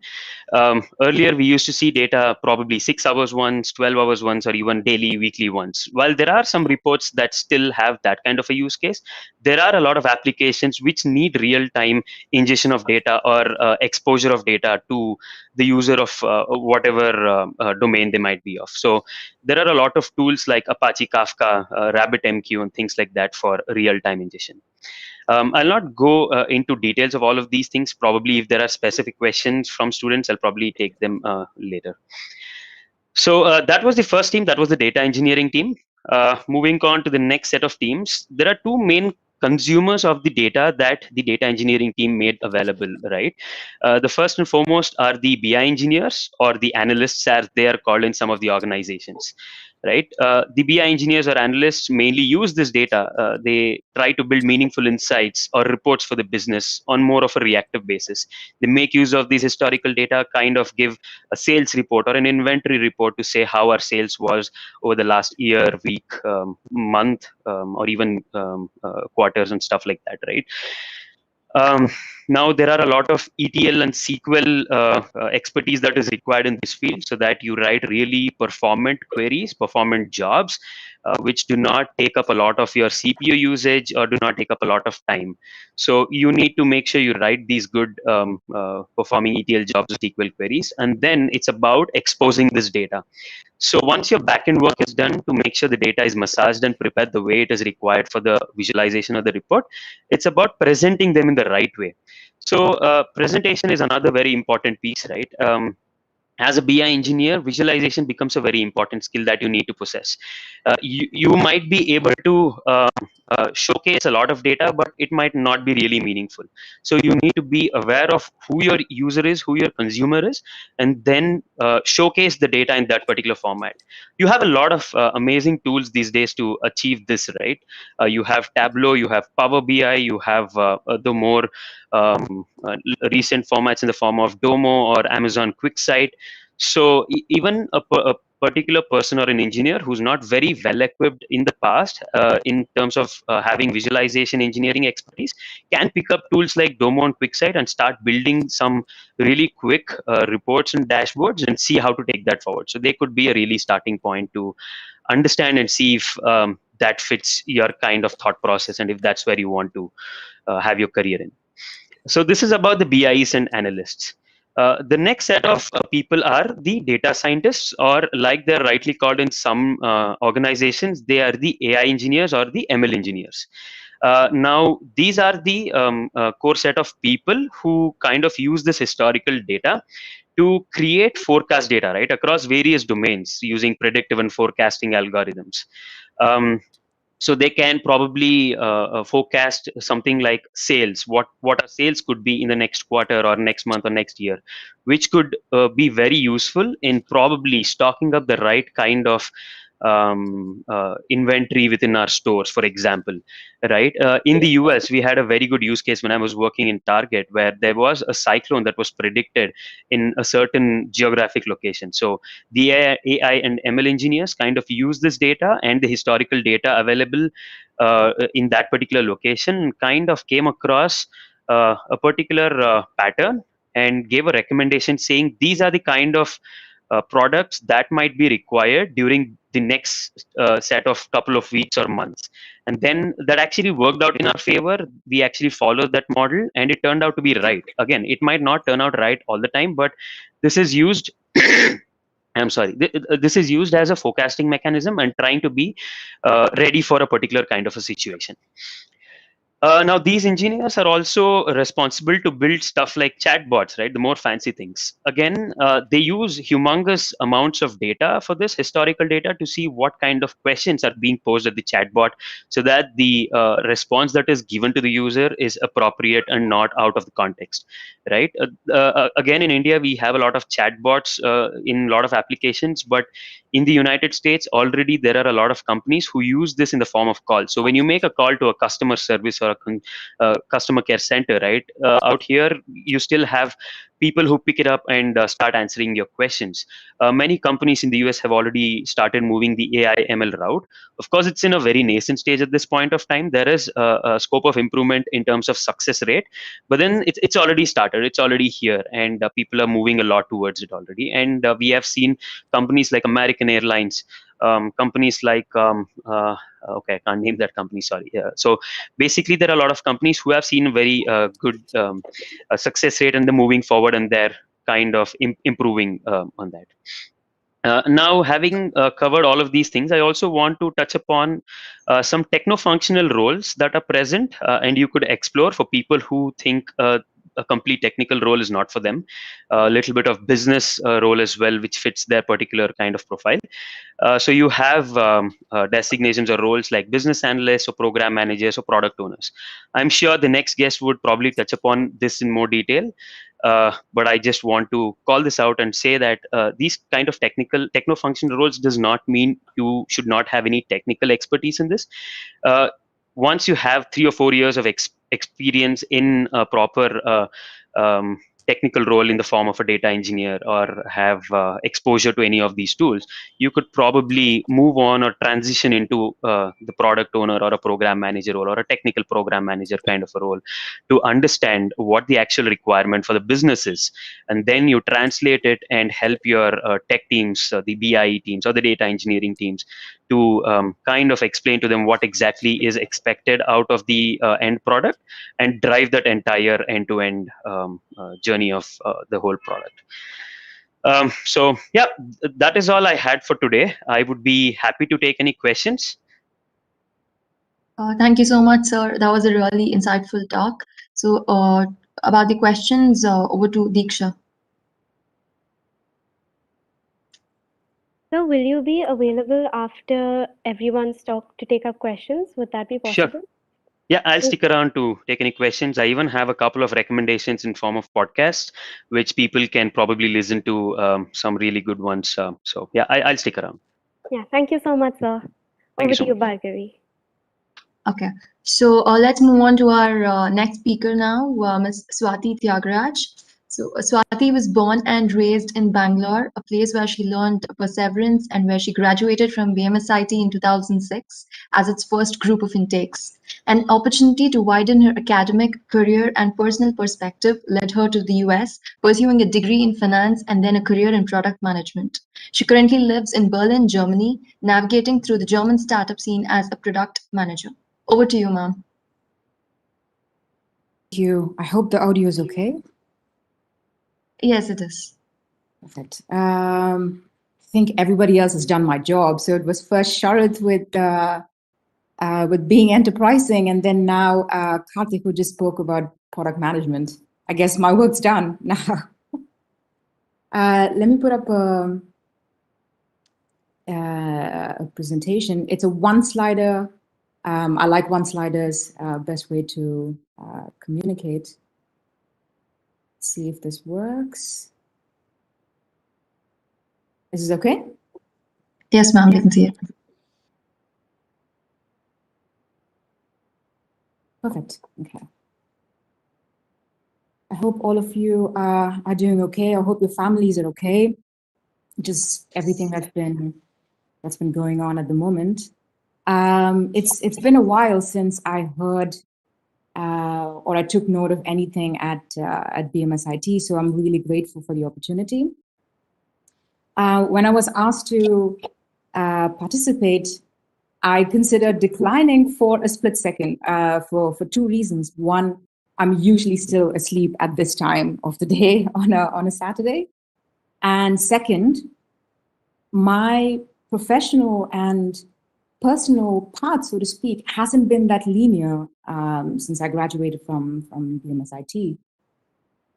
Earlier, we used to see data probably 6 hours once, 12 hours once, or even daily, weekly once. While there are some reports that still have that kind of a use case, there are a lot of applications which need real-time ingestion of data or exposure of data to the user of whatever domain they might be of. So there are a lot of tools like Apache Kafka, RabbitMQ, and things like that for real-time ingestion. I'll not go into details of all of these things. Probably if there are specific questions from students, I'll probably take them later. So that was the first team. That was the data engineering team. Moving on to the next set of teams, there are two main consumers of the data that the data engineering team made available, right? The first and foremost are the BI engineers, or the analysts as they are called in some of the organizations, right? The BI engineers or analysts mainly use this data. They try to build meaningful insights or reports for the business on more of a reactive basis. They make use of these historical data, kind of give a sales report or an inventory report to say how our sales was over the last year, week, month, or even quarters and stuff like that, right? Now there are a lot of ETL and SQL expertise that is required in this field, so that you write really performant queries, performant jobs, which do not take up a lot of your CPU usage or do not take up a lot of time. So you need to make sure you write these good performing ETL jobs or SQL queries, and then it's about exposing this data. So once your backend work is done to make sure the data is massaged and prepared the way it is required for the visualization of the report, it's about presenting them in the right way. So presentation is another very important piece, right? As a BI engineer, visualization becomes a very important skill that you need to possess. You might be able to showcase a lot of data, but it might not be really meaningful. So you need to be aware of who your user is, who your consumer is, and then showcase the data in that particular format. You have a lot of amazing tools these days to achieve this, right? You have Tableau, you have Power BI, you have the more recent formats in the form of Domo or Amazon QuickSight. So even a particular person or an engineer who's not very well equipped in the past in terms of having visualization engineering expertise can pick up tools like Domo and QuickSight and start building some really quick reports and dashboards and see how to take that forward. So they could be a really starting point to understand and see if that fits your kind of thought process and if that's where you want to have your career in. So this is about the BIs and analysts. The next set of people are the data scientists, or like they're rightly called in some organizations, they are the AI engineers or the ML engineers. Now, these are the core set of people who kind of use this historical data to create forecast data, right, across various domains using predictive and forecasting algorithms. So they can probably forecast something like sales, what our sales could be in the next quarter or next month or next year, which could be very useful in probably stocking up the right kind of inventory within our stores, for example, right? In the US, we had a very good use case when I was working in Target, where there was a cyclone that was predicted in a certain geographic location. So the AI and ML engineers kind of use this data and the historical data available in that particular location, kind of came across a particular pattern and gave a recommendation saying these are the kind of products that might be required during the next set of couple of weeks or months. And then that actually worked out in our favor. We actually followed that model and it turned out to be right. Again, it might not turn out right all the time, but this is used I'm sorry, this is used as a forecasting mechanism and trying to be ready for a particular kind of a situation. Now, these engineers are also responsible to build stuff like chatbots, right? The more fancy things. Again, they use humongous amounts of data for this, historical data, to see what kind of questions are being posed at the chatbot so that the response that is given to the user is appropriate and not out of the context, right? Again, in India, we have a lot of chatbots in a lot of applications, but in the United States, already there are a lot of companies who use this in the form of calls. So when you make a call to a customer service or a customer care center, right, out here, you still have people who pick it up and start answering your questions. Many companies in the US have already started moving the AI ML route. Of course, it's in a very nascent stage at this point of time. There is a scope of improvement in terms of success rate, but then it's already started. It's already here, and people are moving a lot towards it already. And we have seen companies like American Airlines, companies like okay, I can't name that company, sorry. So basically there are a lot of companies who have seen a very good success rate, and they're moving forward and they're kind of improving on that. Now, having covered all of these things, I also want to touch upon some techno-functional roles that are present and you could explore for people who think a complete technical role is not for them. A little bit of business role as well, which fits their particular kind of profile. So you have designations or roles like business analysts or program managers or product owners. I'm sure the next guest would probably touch upon this in more detail. But I just want to call this out and say that these kind of techno-functional roles does not mean you should not have any technical expertise in this. Once you have 3 or 4 years of experience in a proper technical role in the form of a data engineer, or have exposure to any of these tools, you could probably move on or transition into the product owner or a program manager role or a technical program manager kind of a role, to understand what the actual requirement for the business is. And then you translate it and help your tech teams, the BI teams or the data engineering teams, to kind of explain to them what exactly is expected out of the end product and drive that entire end-to-end journey of the whole product. So yeah, that is all I had for today. I would be happy to take any questions. Thank you so much, sir. That was a really insightful talk. So about the questions, over to Diksha. So will you be available after everyone's talk to take up questions? Would that be possible? Sure. Yeah, I'll stick around to take any questions. I even have a couple of recommendations in form of podcasts, which people can probably listen to, some really good ones. So yeah, I'll stick around. Yeah, thank you so much, sir. Thank Over you so to you, much. Bhargavi. Okay, so let's move on to our next speaker now, Ms. Swathi Thyagaraj. So Swathi was born and raised in Bangalore, a place where she learned perseverance and where she graduated from BMSIT in 2006 as its first group of intakes. An opportunity to widen her academic, career, and personal perspective led her to the US, pursuing a degree in finance and then a career in product management. She currently lives in Berlin, Germany, navigating through the German startup scene as a product manager. Over to you, ma'am. Thank you. I hope the audio is okay. Yes, it is. Perfect. I think everybody else has done my job. So it was first Sharath with being enterprising, and then now Karthik, who just spoke about product management. I guess my work's done now. Let me put up a presentation. It's a one-slider. I like one-sliders, best way to communicate. Let's see if this works. Is this okay? Yes, ma'am, we can see it. Perfect. Okay. I hope all of you are doing okay. I hope your families are okay. Just everything that's been going on at the moment. It's been a while since I heard or I took note of anything at BMSIT, so I'm really grateful for the opportunity. When I was asked to participate, I considered declining for a split second for two reasons. One, I'm usually still asleep at this time of the day on a Saturday. And second, my professional and personal path, so to speak, hasn't been that linear since I graduated from BMSIT.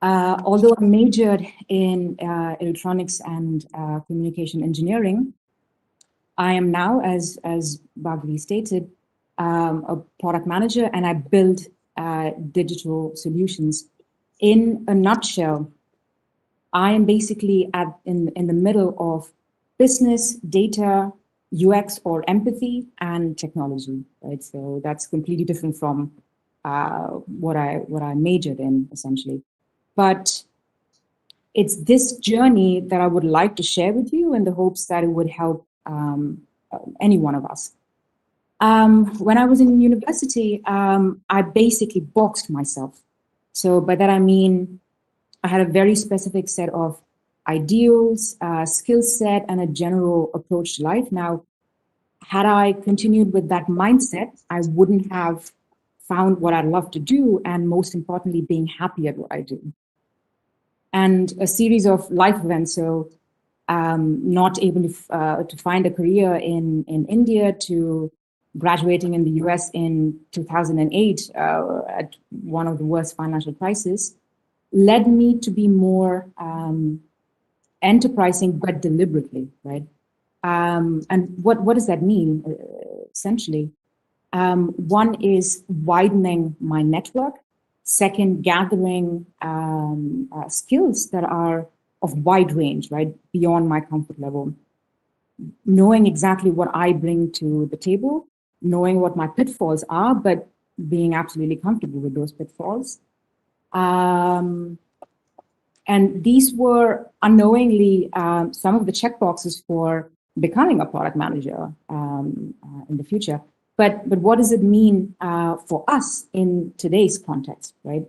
Although I majored in electronics and communication engineering, I am now, as Baburaj stated, a product manager, and I build digital solutions. In a nutshell, I am basically in the middle of business, data, UX or empathy, and technology. Right, so that's completely different from what I majored in, essentially. But it's this journey that I would like to share with you in the hopes that it would help any one of us. When I was in university, I basically boxed myself. So by that I mean, I had a very specific set of ideals, skill set, and a general approach to life. Now, had I continued with that mindset, I wouldn't have found what I love to do, and most importantly, being happy at what I do. And a series of life events, so not able to find a career in India, to graduating in the US in 2008 at one of the worst financial crises, led me to be more enterprising, but deliberately, right? And what does that mean, essentially? One is widening my network. Second, gathering skills that are of wide range, right, beyond my comfort level. Knowing exactly what I bring to the table, knowing what my pitfalls are, but being absolutely comfortable with those pitfalls. And these were unknowingly some of the checkboxes for becoming a product manager in the future. But what does it mean for us in today's context, right?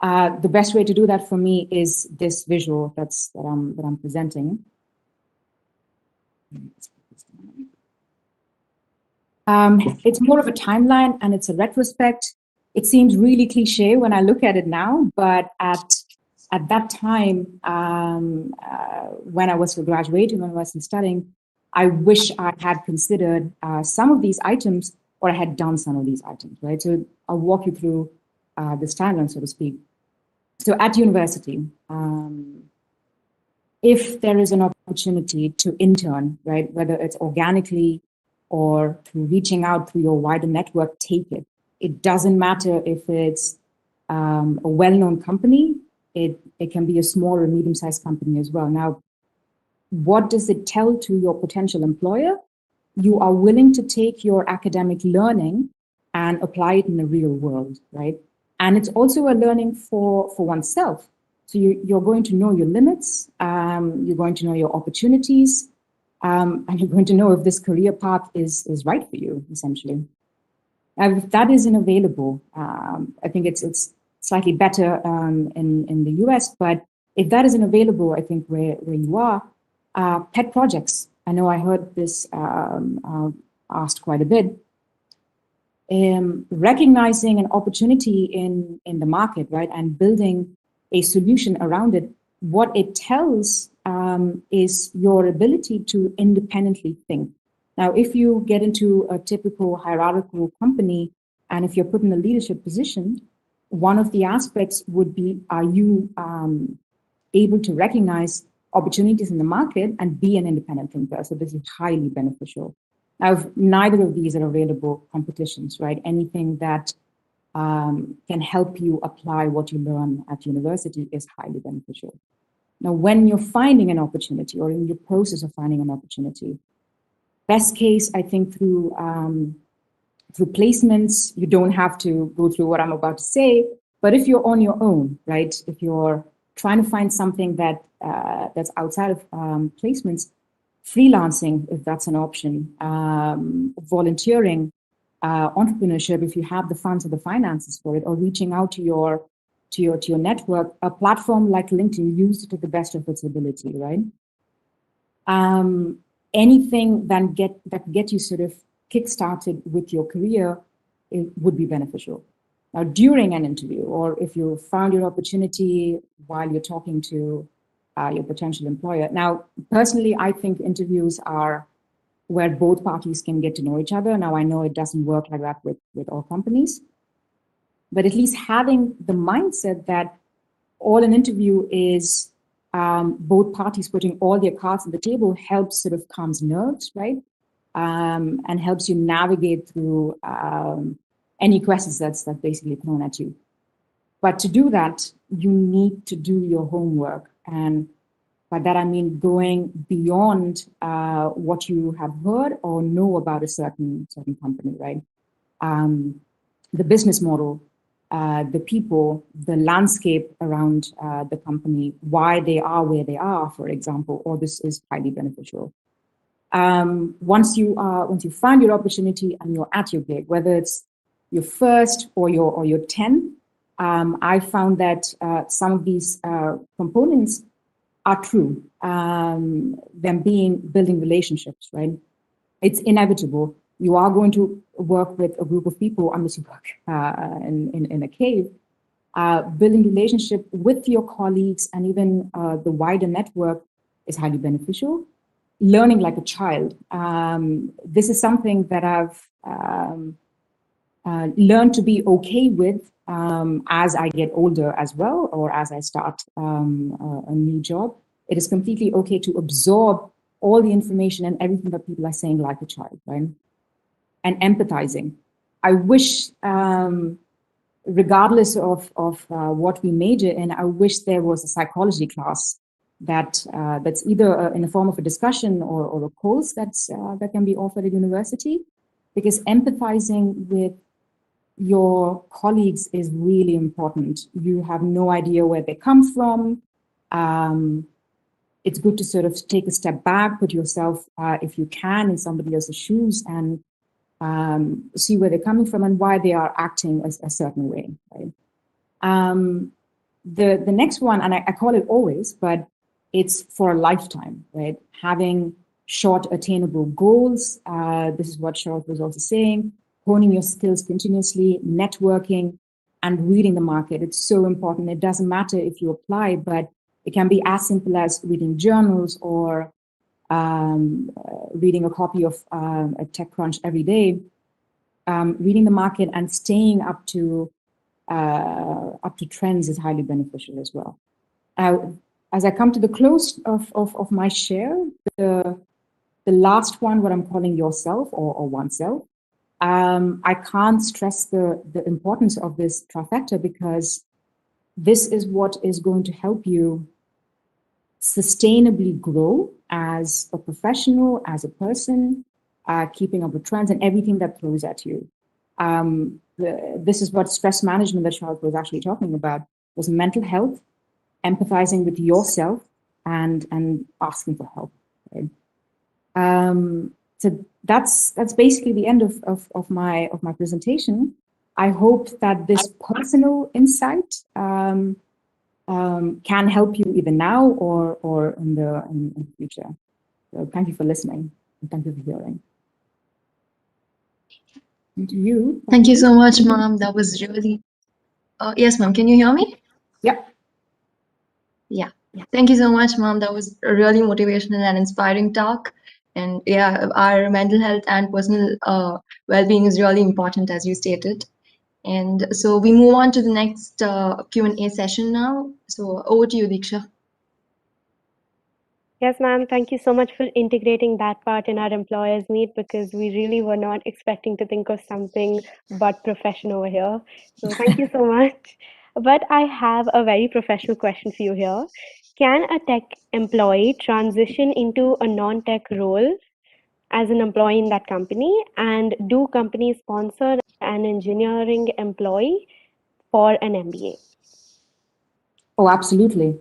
The best way to do that for me is this visual that I'm presenting. It's more of a timeline and it's a retrospect. It seems really cliche when I look at it now, but at that time, when I was graduating, when I was studying, I wish I had considered some of these items, or I had done some of these items, right? So I'll walk you through this timeline, so to speak. So at university, if there is an opportunity to intern, right, whether it's organically or through reaching out through your wider network, take it. It doesn't matter if it's a well-known company. It can be a small or medium-sized company as well. Now, what does it tell to your potential employer? You are willing to take your academic learning and apply it in the real world, right? And it's also a learning for oneself. So you're going to know your limits, you're going to know your opportunities, and you're going to know if this career path is right for you, essentially. And if that isn't available, I think it's slightly better in the US, but if that isn't available, I think where you are, pet projects. I know I heard this asked quite a bit. Recognizing an opportunity in the market, right, and building a solution around it, what it tells is your ability to independently think. Now, if you get into a typical hierarchical company, and if you're put in a leadership position, one of the aspects would be, are you able to recognize opportunities in the market and be an independent thinker. So this is highly beneficial. Now, neither of these are available competitions, right? Anything that can help you apply what you learn at university is highly beneficial. Now, when you're finding an opportunity or in the process of finding an opportunity, best case, I think through placements, you don't have to go through what I'm about to say, but if you're on your own, right? If you're trying to find something that that's outside of placements, freelancing, if that's an option, volunteering, entrepreneurship, if you have the funds or the finances for it, or reaching out to your network, a platform like LinkedIn, use it to the best of its ability, right? Anything that get you sort of kickstarted with your career, it would be beneficial. Now, during an interview, or if you found your opportunity while you're talking to your potential employer. Now, personally, I think interviews are where both parties can get to know each other. Now, I know it doesn't work like that with all companies, but at least having the mindset that all an interview is both parties putting all their cards on the table helps sort of calms nerves, right? And helps you navigate through any questions that's basically thrown at you. But to do that, you need to do your homework. And by that, I mean going beyond what you have heard or know about a certain company, right? The business model, the people, the landscape around the company, why they are where they are, for example, all this is highly beneficial. Once you find your opportunity and you're at your gig, whether it's your first or your 10, I found that some of these components are true. Them being building relationships, right? It's inevitable. You are going to work with a group of people unless you work in a cave. Building relationship with your colleagues and even the wider network is highly beneficial. Learning like a child. This is something that I've learned to be okay with as I get older as well, or as I start a new job. It is completely okay to absorb all the information and everything that people are saying like a child, right? And empathizing. I wish, regardless of what we major in, I wish there was a psychology class that's either in the form of a discussion or a course that can be offered at university, because empathizing with your colleagues is really important. You have no idea where they come from. It's good to sort of take a step back, put yourself, if you can, in somebody else's shoes and see where they're coming from and why they are acting a certain way, right? The next one, and I call it always, but it's for a lifetime, right? Having short attainable goals. This is what Sharath was also saying, honing your skills continuously, networking, and reading the market. It's so important. It doesn't matter if you apply, but it can be as simple as reading journals or reading a copy of a TechCrunch every day. Reading the market and staying up to trends is highly beneficial as well. As I come to the close of my share, the last one, what I'm calling yourself or oneself, I can't stress the importance of this trifecta, because this is what is going to help you sustainably grow as a professional, as a person, keeping up with trends and everything that throws at you. This is what stress management that Sharath was actually talking about, was mental health, empathizing with yourself, and asking for help. Right? So that's basically the end of my presentation. I hope that this personal insight can help you either now or in the future. So thank you for listening and thank you for hearing. And to you. Thank you so much, ma'am. That was really. Yes, ma'am. Can you hear me? Yeah. Yeah. Thank you so much, ma'am. That was a really motivational and inspiring talk. And yeah, our mental health and personal well-being is really important, as you stated. And so we move on to the next Q&A session now. So over to you, Diksha. Yes, ma'am. Thank you so much for integrating that part in our employers meet, because we really were not expecting to think of something but profession over here. So thank you so much. But I have a very professional question for you here. Can a tech employee transition into a non-tech role as an employee in that company? And do companies sponsor an engineering employee for an MBA? Oh, absolutely.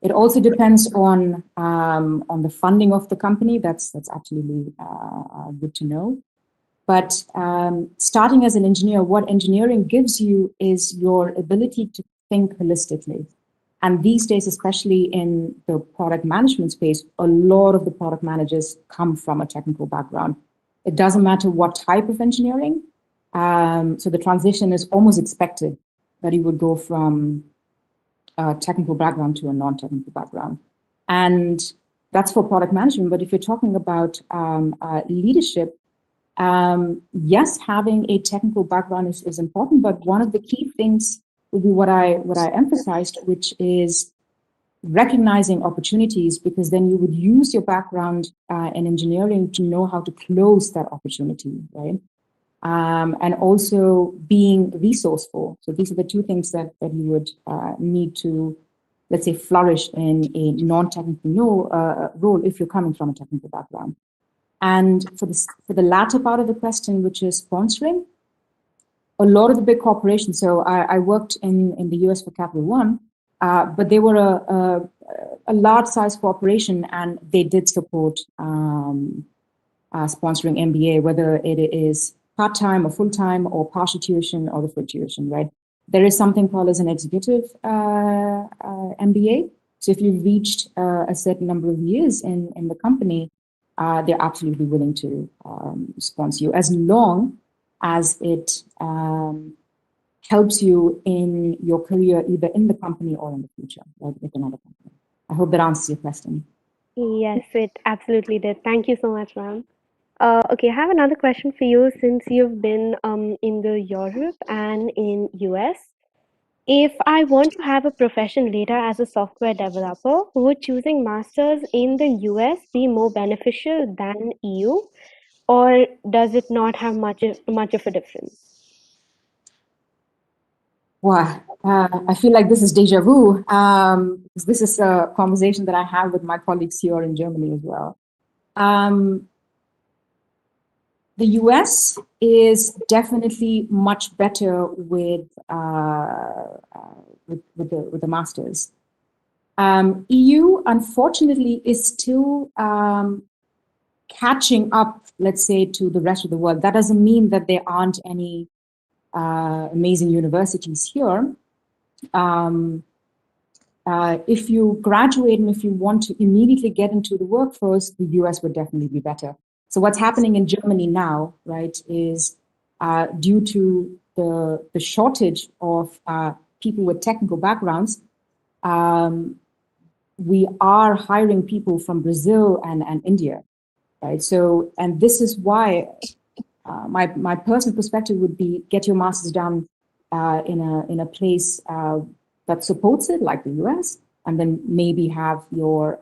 It also depends on the funding of the company. That's absolutely good to know. But starting as an engineer, what engineering gives you is your ability to think holistically. And these days, especially in the product management space, a lot of the product managers come from a technical background. It doesn't matter what type of engineering. So the transition is almost expected that you would go from a technical background to a non-technical background. And that's for product management. But if you're talking about leadership, yes, having a technical background is important, but one of the key things would be what I emphasized, which is recognizing opportunities, because then you would use your background in engineering to know how to close that opportunity, right? And also being resourceful. So these are the two things that you would need to, let's say, flourish in a non-technical role if you're coming from a technical background. And for the latter part of the question, which is sponsoring, a lot of the big corporations, so I worked in the US for Capital One, but they were a large size corporation, and they did support sponsoring MBA, whether it is part-time or full-time or partial tuition or the full tuition, right? There is something called as an executive MBA. So if you've reached a certain number of years in the company, they're absolutely willing to sponsor you, as long as it helps you in your career, either in the company or in the future, like with another company. I hope that answers your question. Yes, it absolutely did. Thank you so much, ma'am. Okay, I have another question for you, since you've been in the Europe and in US. If I want to have a profession later as a software developer, would choosing masters in the US be more beneficial than EU, or does it not have much of a difference? Wow, I feel like this is deja vu, because this is a conversation that I have with my colleagues here in Germany as well. The US is definitely much better with the masters. EU, unfortunately, is still catching up, let's say, to the rest of the world. That doesn't mean that there aren't any amazing universities here. If you graduate and if you want to immediately get into the workforce, the US would definitely be better. So what's happening in Germany now, right, is due to the shortage of people with technical backgrounds, we are hiring people from Brazil and India, right? So, and this is why my personal perspective would be get your master's done in a place that supports it, like the US, and then maybe have your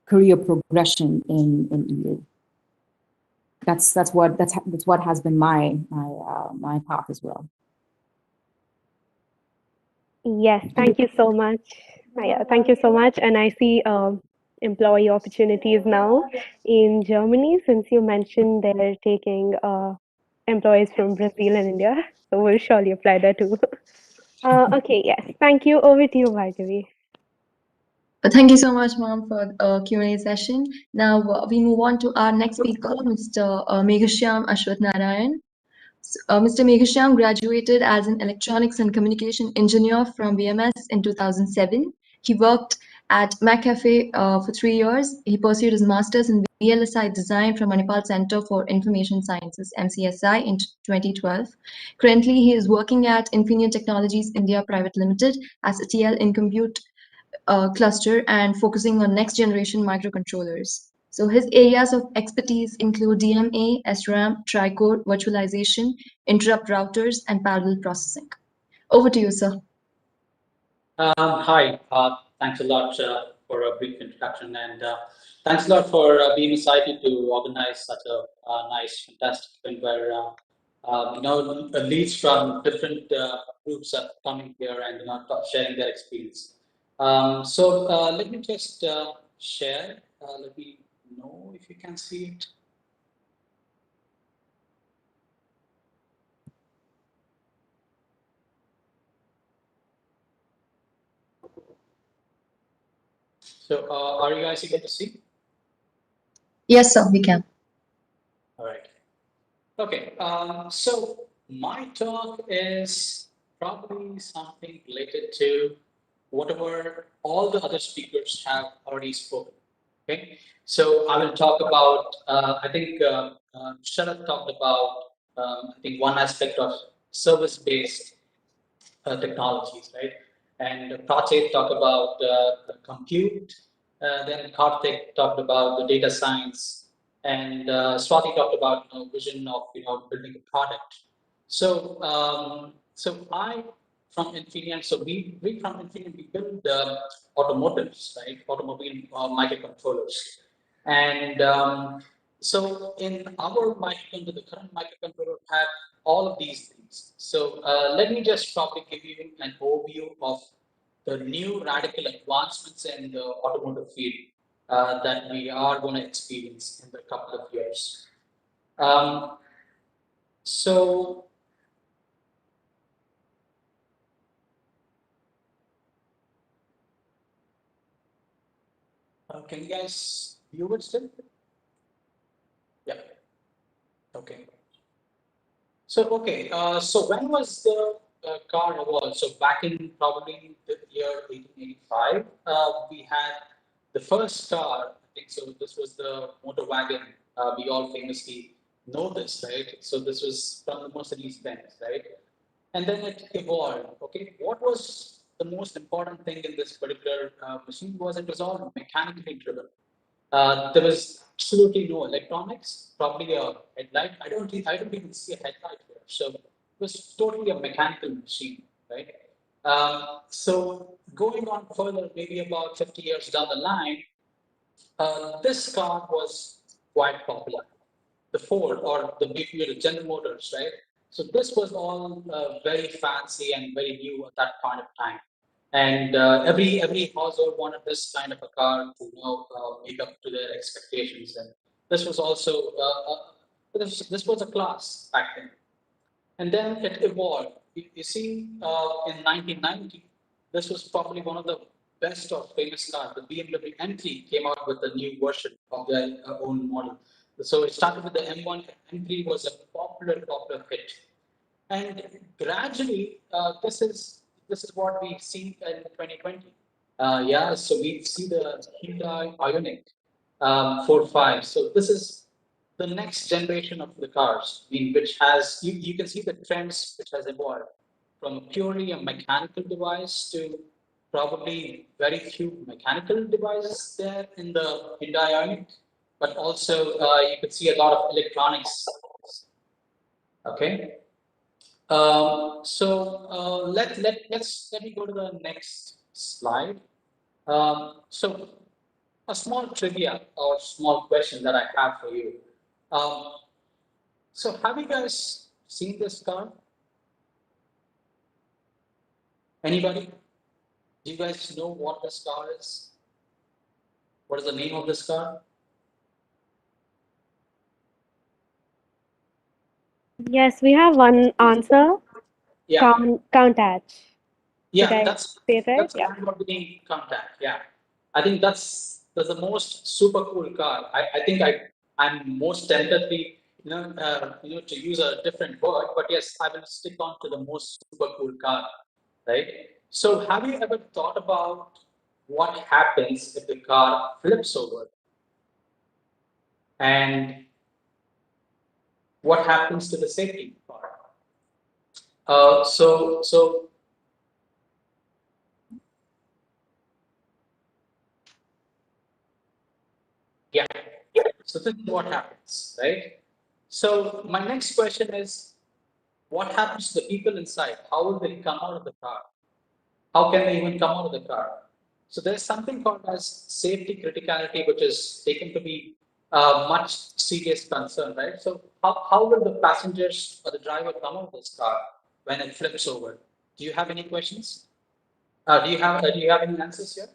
career progression in EU. That's what has been my path as well. Yes, thank you so much. Yeah, thank you so much. And I see employee opportunities now in Germany, since you mentioned they're taking employees from Brazil and India. So we'll surely apply there too. Okay, yes. Thank you. Over to you, Bhargavi. Thank you so much, ma'am, for the Q&A session. Now we move on to our next speaker, Mr. Meghashyam Ashwathnarayan. Mr. Meghashyam graduated as an electronics and communication engineer from BMS in 2007. He worked at McAfee for 3 years. He pursued his master's in VLSI design from Manipal Center for Information Sciences, MCSI, in 2012. Currently, he is working at Infineon Technologies India Private Limited as a TL in compute cluster and focusing on next generation microcontrollers. So his areas of expertise include DMA, SRAM, tri-core, virtualization, interrupt routers, and parallel processing. Over to you, sir. Hi, thanks a lot for for a brief introduction, and thanks a lot for BMSIT to organize such a nice, fantastic event where leads from different groups are coming here and sharing their experience. So let me just share. Let me know if you can see it. So are you guys able to see? Yes, sir, we can. All right. Okay. So my talk is probably something related to whatever all the other speakers have already spoken. Okay. So I will talk about, I think Sharath talked about, I think one aspect of service-based technologies, right? And Prachet talked about the compute. Then Karthik talked about the data science, and Swathi talked about vision of building a product. So so I from Infineon, so we from Infineon we build automotives, right? Automobile microcontrollers, and so in our microcontroller, the current microcontroller have all of these things. So let me just probably give you an overview of the new radical advancements in the automotive field that we are going to experience in the couple of years. So can you guys view it still? Yeah. Okay. So okay. So when was the car evolved? So back in probably the year 1885, we had the first car. I think so. This was the motor wagon. We all famously know this, right? So this was from the Mercedes-Benz, right? And then it evolved. Okay, what was the most important thing in this particular machine? Was it was all mechanically driven. There was absolutely no electronics, probably a headlight. I don't even see a headlight here. So it was totally a mechanical machine, right? So going on further, maybe about 50 years down the line, this car was quite popular. The Ford or the BPU, General Motors, right? So this was all very fancy and very new at that point of time. And every household wanted this kind of a car to make up to their expectations. And this was also this was a class back then. And then it evolved. You see, in 1990, this was probably one of the best or famous cars. The BMW M3 came out with a new version of their own model. So it started with the M1. M3 was a popular hit, and gradually, this is what we see in 2020. Yeah, so we see the Hyundai Ioniq 4.5. So this is the next generation of the cars, I mean, which has you can see the trends which has evolved from purely a mechanical device to probably very few mechanical devices there in the Hyundai Ioniq, but also you could see a lot of electronics. Okay. Let me go to the next slide. So a small trivia or small question that I have for you. So have you guys seen this car? Anybody? Do you guys know what this car is? What is the name of this car? Yes, we have one answer. Yeah. Countach. Yeah, that's right? that's a Lamborghini Countach. Yeah, I think that's the most super cool car. I think I'm most tempted to use a different word, but yes, I will stick on to the most super cool car, right? So have you ever thought about what happens if the car flips over, and what happens to the safety part? So yeah. So this is what happens, right? So my next question is, what happens to the people inside? How will they come out of the car? How can they even come out of the car? So there's something called as safety criticality, which is taken to be much serious concern, right? So how will the passengers or the driver come out of this car when it flips over? Do you have any questions? Do you have any answers here?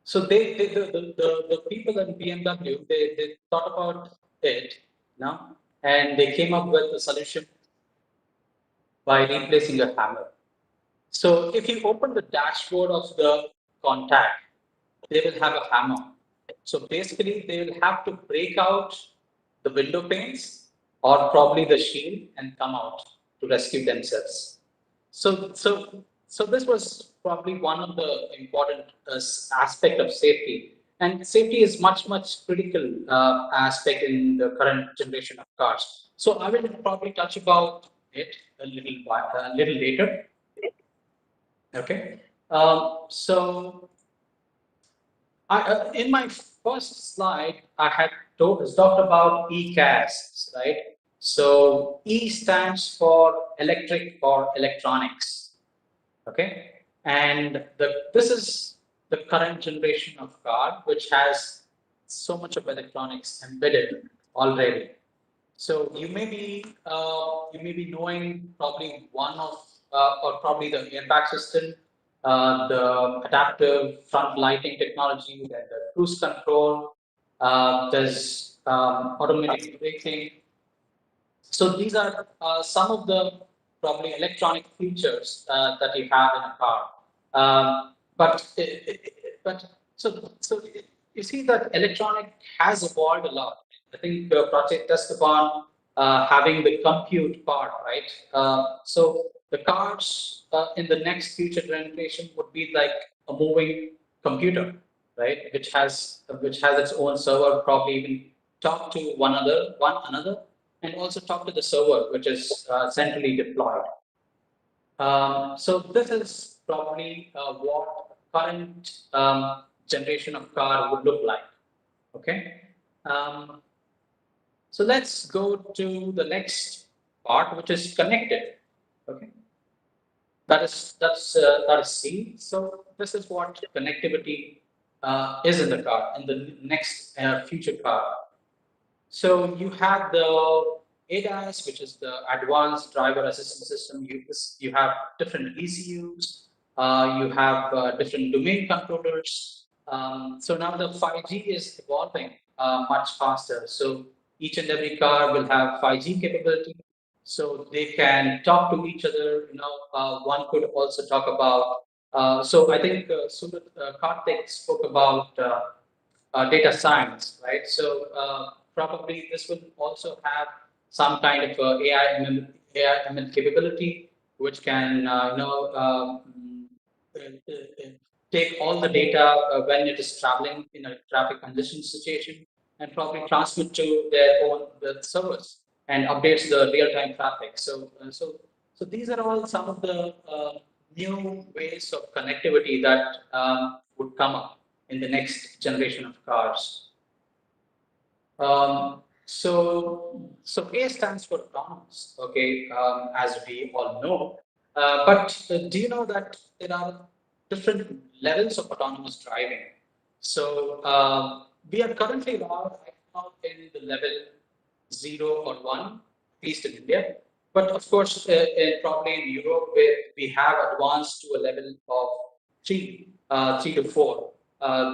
So the people at BMW, they thought about it now, and they came up with a solution by replacing a hammer. So if you open the dashboard of the contact, they will have a hammer. So basically, they will have to break out the window panes or probably the shield and come out to rescue themselves. So this was probably one of the important aspect of safety. And safety is much critical aspect in the current generation of cars. So I will probably touch about it a little later. Okay. So in my first slide, I had talked about ECAS, right? So E stands for electric or electronics, okay? And this is the current generation of car, which has so much of electronics embedded already. So you may be knowing probably one of or probably the airbag system, the adaptive front lighting technology, then the cruise control. There's automatic braking. So these are some of the probably electronic features that you have in a car. But so you see that electronic has evolved a lot. I think Prachet touched upon having the compute part, right? So the cars in the next future generation would be like a moving computer, right? Which has its own server, probably even talk to one another, and also talk to the server, which is centrally deployed. So this is probably what current generation of car would look like. Okay. So let's go to the next part, which is connected. Okay. That is C. So this is what connectivity is in the car, in the next future car. So you have the ADAS, which is the Advanced Driver Assistance System. You have different ECUs. You have different domain controllers. So now the 5G is evolving much faster. So each and every car will have 5G capability. So they can talk to each other. One could also talk about. So I think Karthik spoke about data science, right? So probably this will also have some kind of AI/ML capability, which can take all the data when it is traveling in a traffic congestion situation and probably transmit to their own servers and updates the real-time traffic. So these are all some of the new ways of connectivity that would come up in the next generation of cars. So A stands for autonomous, okay, as we all know. But do you know that there are different levels of autonomous driving? So we are currently right now in the level 0 or 1, at least in India. But of course, probably in Europe, where we have advanced to a level of 3 to 4.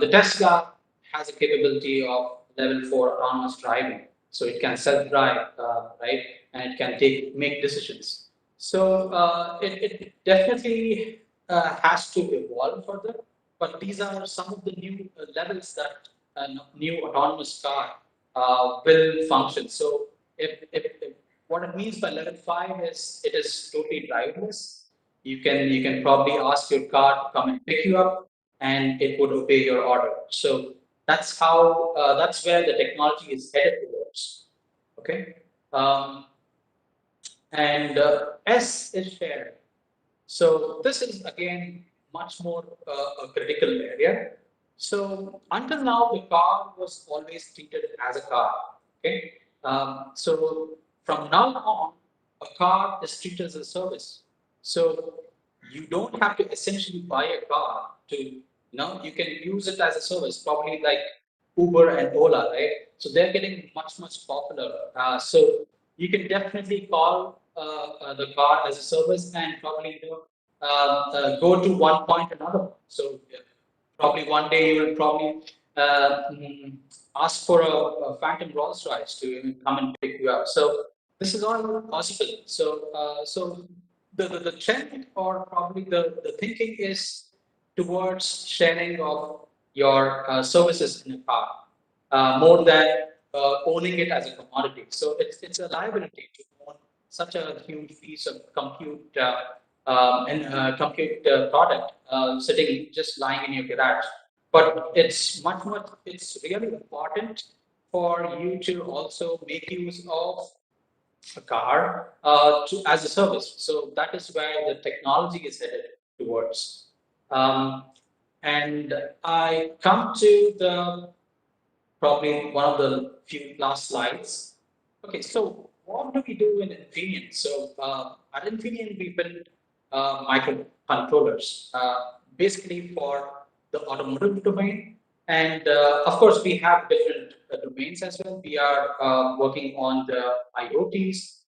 The Tesla has a capability of level 4 autonomous driving. So it can self-drive, right? And it can make decisions. So it definitely has to evolve further. But these are some of the new levels that new autonomous car will function. So if what it means by level 5 is it is totally driverless. You can probably ask your car to come and pick you up, and it would obey your order. So that's how that's where the technology is headed towards. Okay, and S is sharing. So this is again much more a critical area. So until now, the car was always treated as a car. Okay, so from now on, a car is treated as a service. So you don't have to essentially buy a car to, you can use it as a service, probably like Uber and Ola, right? So they're getting much, much popular. So you can definitely call the car as a service and probably go to one point or another. So probably one day you will probably ask for a phantom Rolls Royce to come and pick you up. So this is all possible. So the trend or probably the thinking is towards sharing of your services in a car more than owning it as a commodity. So it's a liability to own such a huge piece of compute compute product sitting just lying in your garage. But it's it's really important for you to also make use of a car as a service. So that is where the technology is headed towards. And I come to the probably one of the few last slides. Okay, so what do we do in Infineon? So at Infineon, we build microcontrollers, basically for the automotive domain. And of course, we have different domains as well. We are working on the IoTs.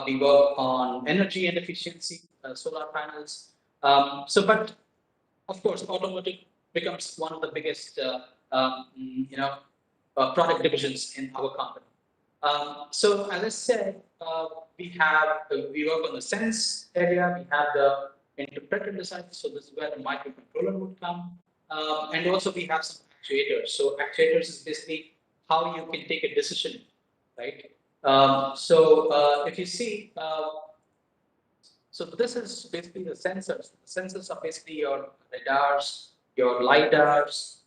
We work on energy and efficiency, solar panels. But of course, automotive becomes one of the biggest, product divisions in our company. So as I said, we work on the sense area. We have the interpreter design. So this is where the microcontroller would come, and also we have some actuators. So actuators is basically how you can take a decision, right? If you see. So this is basically the sensors. The sensors are basically your radars, your lidars,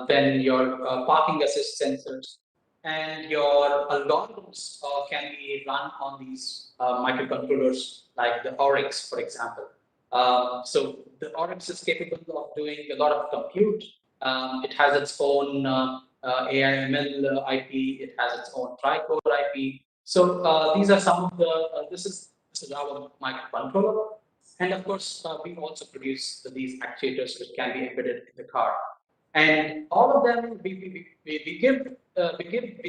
then your parking assist sensors, and your algorithms can be run on these microcontrollers like the Oryx, for example. So the Oryx is capable of doing a lot of compute. It has its own AI/ML IP. It has its own tri-core IP. So these are some of the. This is our microcontroller, and of course, we also produce these actuators which can be embedded in the car. And all of them, we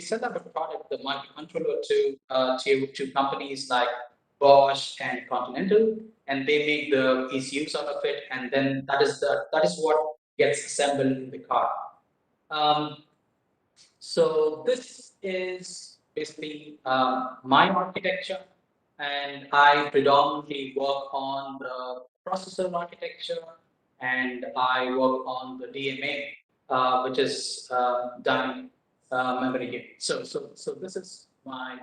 sell up a product, the microcontroller, to companies like Bosch and Continental, and they make the ECUs out of it, and then that is what gets assembled in the car. So this is basically my architecture, and I predominantly work on the processor architecture, and I work on the DMA, which is dynamic memory unit. So this is my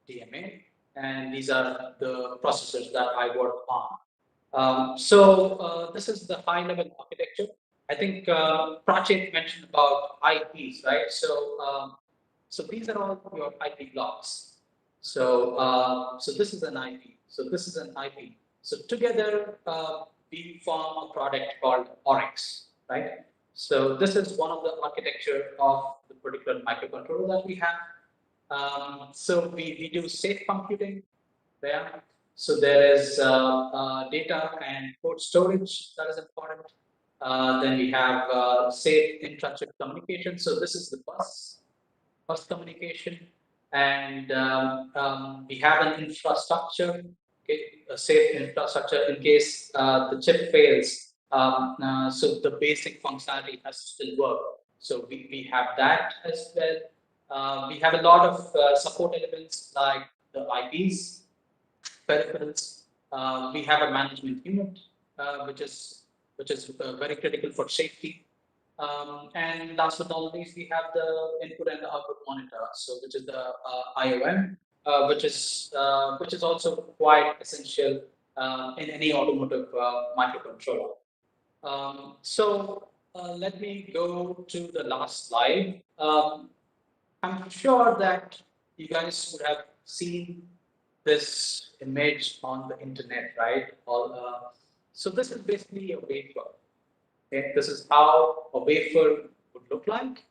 DMA, and these are the processors that I work on. This is the high-level architecture. I think Prachet mentioned about IPs, right? So these are all your IP blocks. So this is an IP. So this is an IP. So together we form a product called Oryx, right? So this is one of the architecture of the particular microcontroller that we have. So we do safe computing there. So there is data and code storage that is important. Then we have safe intra-chip communication. So this is the bus communication, and we have an infrastructure, okay, a safe infrastructure in case the chip fails. So the basic functionality has to still work. So we have that as well. We have a lot of support elements like the IPs, peripherals. We have a management unit, which is very critical for safety. And last but not least, we have the input and the output monitor, so which is the IOM, which is also quite essential in any automotive microcontroller. Let me go to the last slide. I'm sure that you guys would have seen this image on the internet, right? So this is basically a wafer. Okay, this is how a wafer would look like,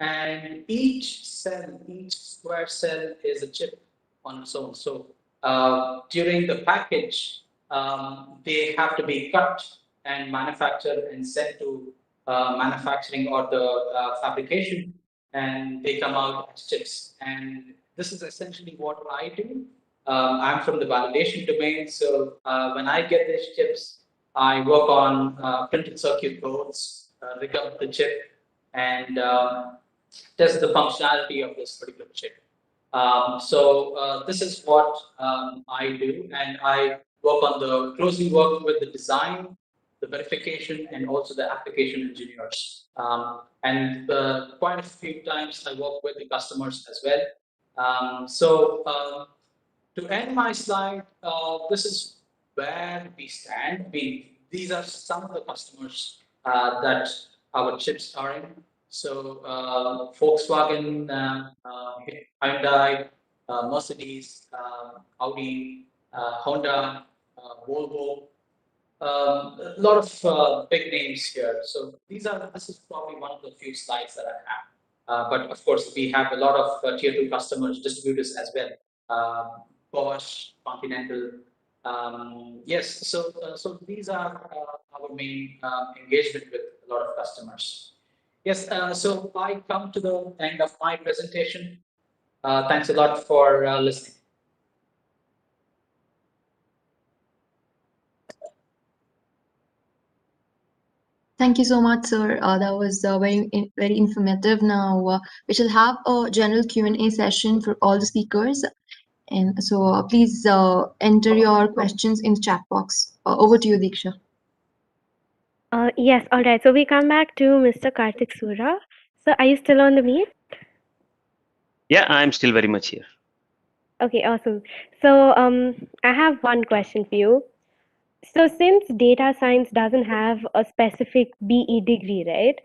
and each cell, each square cell is a chip. on its own. So during the package, they have to be cut and manufactured and sent to manufacturing or the fabrication, and they come out as chips. And this is essentially what I do. I'm from the validation domain, so when I get these chips, I work on printed circuit boards, rig up the chip, and test the functionality of this particular chip. So this is what I do, and I work on the closely work with the design, the verification, and also the application engineers. And quite a few times I work with the customers as well. To end my slide, this is where we stand. These are some of the customers that our chips are in. So Volkswagen, Hyundai, Mercedes, Audi, Honda, Volvo, a lot of big names here. So this is probably one of the few slides that I have. But of course, we have a lot of tier 2 customers, distributors as well. Bosch, Continental. Yes, so these are our main engagement with a lot of customers. Yes, so I come to the end of my presentation. Thanks a lot for listening. Thank you so much, sir. That was very informative. Now we shall have a general Q&A session for all the speakers, and so please enter your questions in the chat box. Over to you, Diksha. Yes, all right. So we come back to Mr. Karthik Sura. So are you still on the meet? Yeah, I'm still very much here. Okay, awesome. So I have one question for you. So since data science doesn't have a specific BE degree, right?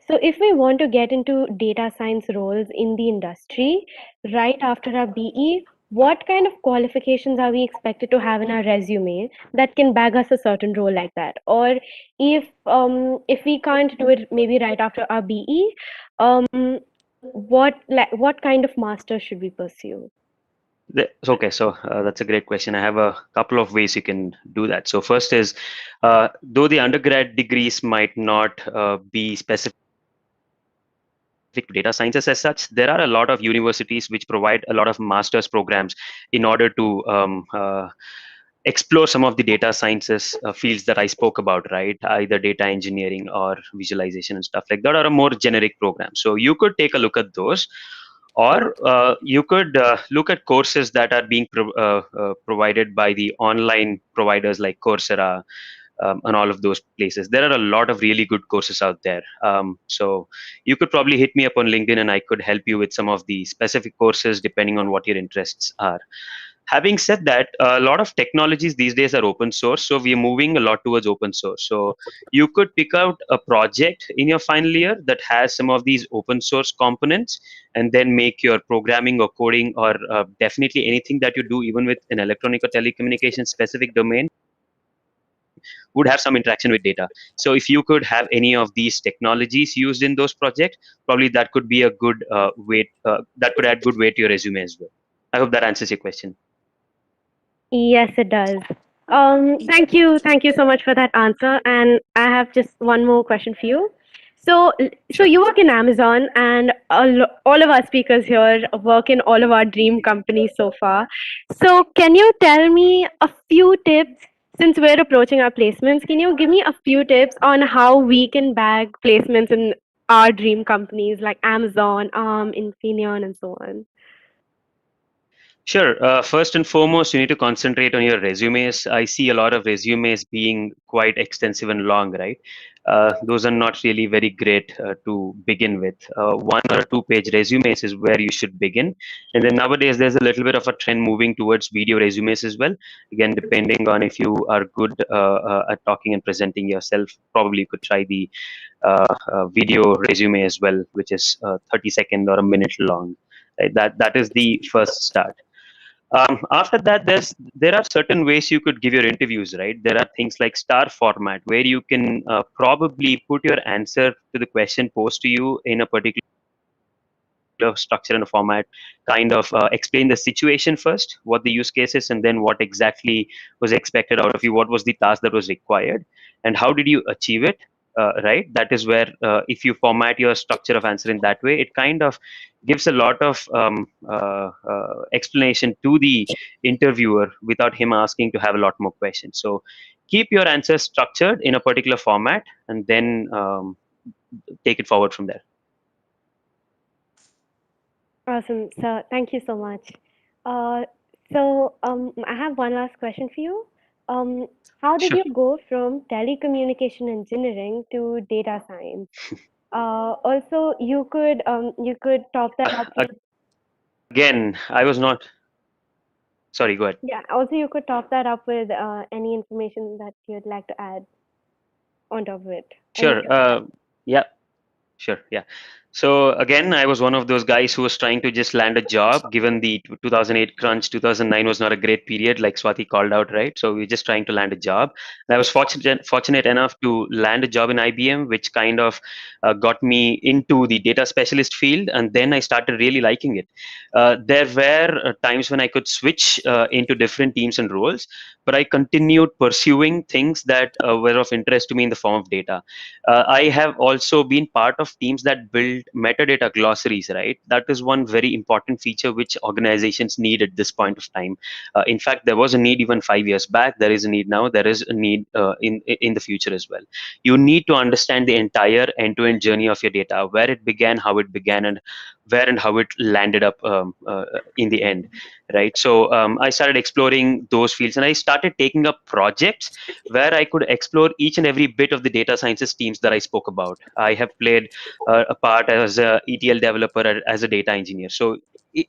So if we want to get into data science roles in the industry right after our BE, what kind of qualifications are we expected to have in our resume that can bag us a certain role like that? Or if we can't do it maybe right after our BE, what kind of master should we pursue? Okay, so that's a great question. I have a couple of ways you can do that. So first is, though the undergrad degrees might not be specific to data sciences as such, there are a lot of universities which provide a lot of master's programs in order to explore some of the data sciences fields that I spoke about, right? Either data engineering or visualization and stuff like that, or a more generic program. So you could take a look at those, or you could look at courses that are being provided by the online providers like Coursera and all of those places. There are a lot of really good courses out there. So you could probably hit me up on LinkedIn and I could help you with some of the specific courses depending on what your interests are. Having said that, a lot of technologies these days are open source, so we are moving a lot towards open source. So you could pick out a project in your final year that has some of these open source components, and then make your programming or coding or definitely anything that you do, even with an electronic or telecommunication specific domain, would have some interaction with data. So if you could have any of these technologies used in those projects, probably that could be a good weight, that could add good weight to your resume as well. I hope that answers your question. Yes, it does. Thank you so much for that answer. And I have just one more question for you. So you work in Amazon, and all of our speakers here work in all of our dream companies so far. So can you tell me a few tips, since we're approaching our placements, can you give me a few tips on how we can bag placements in our dream companies like Amazon, Infineon, and so on? Sure. First and foremost, you need to concentrate on your resumes. I see a lot of resumes being quite extensive and long, right? Those are not really very great to begin with. 1 or 2 page resumes is where you should begin. And then nowadays, there's a little bit of a trend moving towards video resumes as well. Again, depending on if you are good at talking and presenting yourself, probably you could try the video resume as well, which is 30-second or a minute long. Right? That is the first start. After that, there are certain ways you could give your interviews, right? There are things like star format, where you can probably put your answer to the question posed to you in a particular structure and a format, kind of explain the situation first, what the use case is, and then what exactly was expected out of you, what was the task that was required, and how did you achieve it. Right, that is where if you format your structure of answer in that way, it kind of gives a lot of explanation to the interviewer without him asking to have a lot more questions. So keep your answers structured in a particular format, and then take it forward from there. Awesome. So thank you so much. I have one last question for you. How did Sure. you go from telecommunication engineering to data science? Also, you could top that up with, Again, I was not. Sorry, go ahead. yeah. Also, you could top that up with any information that you'd like to add on top of it. Sure. Yeah. Sure. Yeah. So again, I was one of those guys who was trying to just land a job, given the 2008 crunch. 2009 was not a great period, like Swathi called out, right? So we were just trying to land a job. And I was fortunate enough to land a job in IBM, which kind of got me into the data specialist field, and then I started really liking it. There were times when I could switch into different teams and roles, but I continued pursuing things that were of interest to me in the form of data. I have also been part of teams that build metadata glossaries, right? That is one very important feature which organizations need at this point of time. In fact, there was a need even 5 years back. There is a need now. There is a need in the future as well. You need to understand the entire end-to-end journey of your data, where it began, how it began, and where and how it landed up in the end, right? So I started exploring those fields, and I started taking up projects where I could explore each and every bit of the data sciences teams that I spoke about. I have played a part as a ETL developer, as a data engineer. So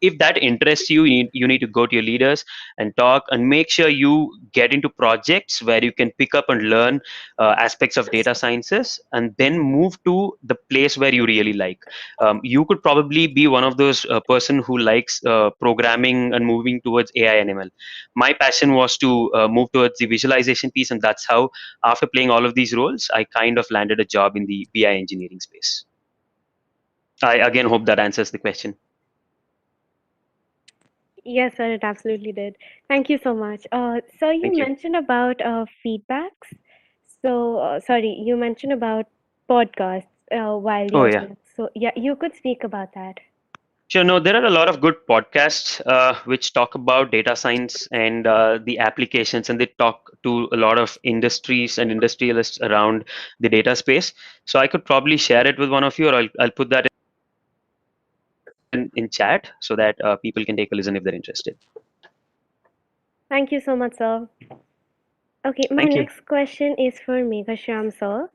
if that interests you, you need to go to your leaders and talk, and make sure you get into projects where you can pick up and learn aspects of data sciences, and then move to the place where you really like. You could probably be one of those person who likes programming and moving towards AI and ML. My passion was to move towards the visualization piece, and that's how, after playing all of these roles, I kind of landed a job in the BI engineering space. I again hope that answers the question. Yes, sir, it absolutely did. Thank you so much. So you Thank you. mentioned about feedbacks. So sorry, you mentioned about podcasts while Oh you're yeah. so yeah, you could speak about that. Sure. No, there are a lot of good podcasts which talk about data science and the applications, and they talk to a lot of industries and industrialists around the data space. So I could probably share it with one of you, or I'll put that in chat so that people can take a listen if they're interested. Thank you so much, sir. Okay, my Thank you. next question is for Meghashyam, sir.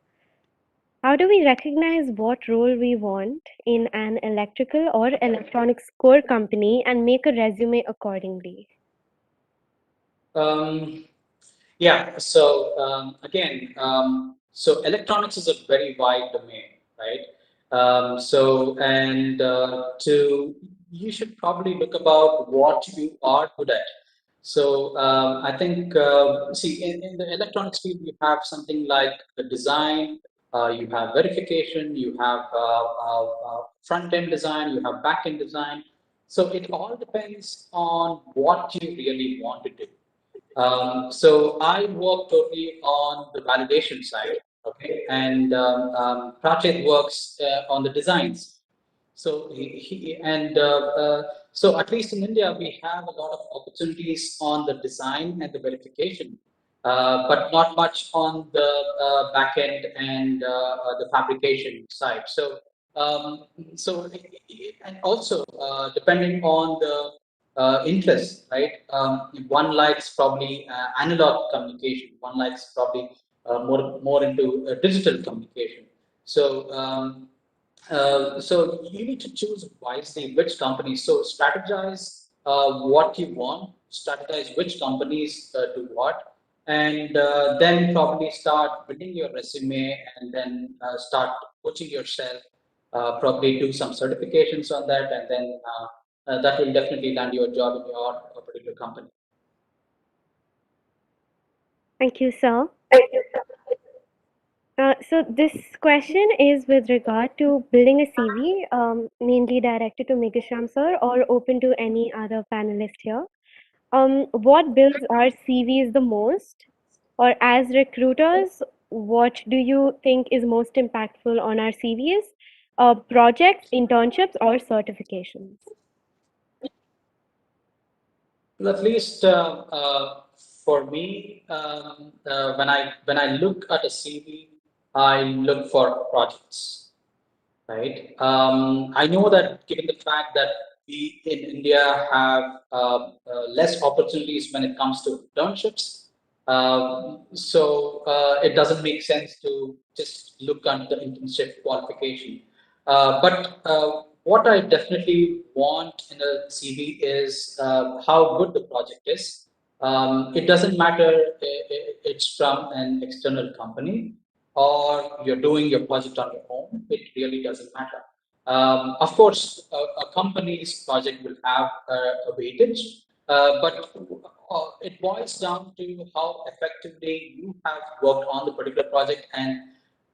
How do we recognize what role we want in an electrical or electronics core company and make a resume accordingly? Yeah, so again, so electronics is a very wide domain, right? You should probably look about what you are good at. So I think, see, in the electronics field, you have something like the design, you have verification, you have front-end design, you have back-end design. So it all depends on what you really want to do. So I work totally on the validation side, okay, and Prachet works on the designs. So so at least in India, we have a lot of opportunities on the design and the verification, but not much on the back end and the fabrication side. So and also depending on the interest, right? One likes probably analog communication. One likes probably more into digital communication. So so you need to choose wisely which companies. So strategize what you want. Strategize which companies do what, and then probably start building your resume, and then start coaching yourself. Probably do some certifications on that, and then that will definitely land you a job in your particular company. Thank you, sir. So this question is with regard to building a CV, mainly directed to Meghashyam sir or open to any other panelist here. What builds our CVs the most? Or as recruiters, what do you think is most impactful on our CVs? Projects, internships, or certifications? Well, at least for me, when I look at a CV, I look for projects, right? I know that given the fact that we in India have less opportunities when it comes to internships, so it doesn't make sense to just look at the internship qualification. But what I definitely want in a CV is how good the project is. It doesn't matter it's from an external company or you're doing your project on your own. It really doesn't matter. Of course, a company's project will have a weightage, but it boils down to how effectively you have worked on the particular project and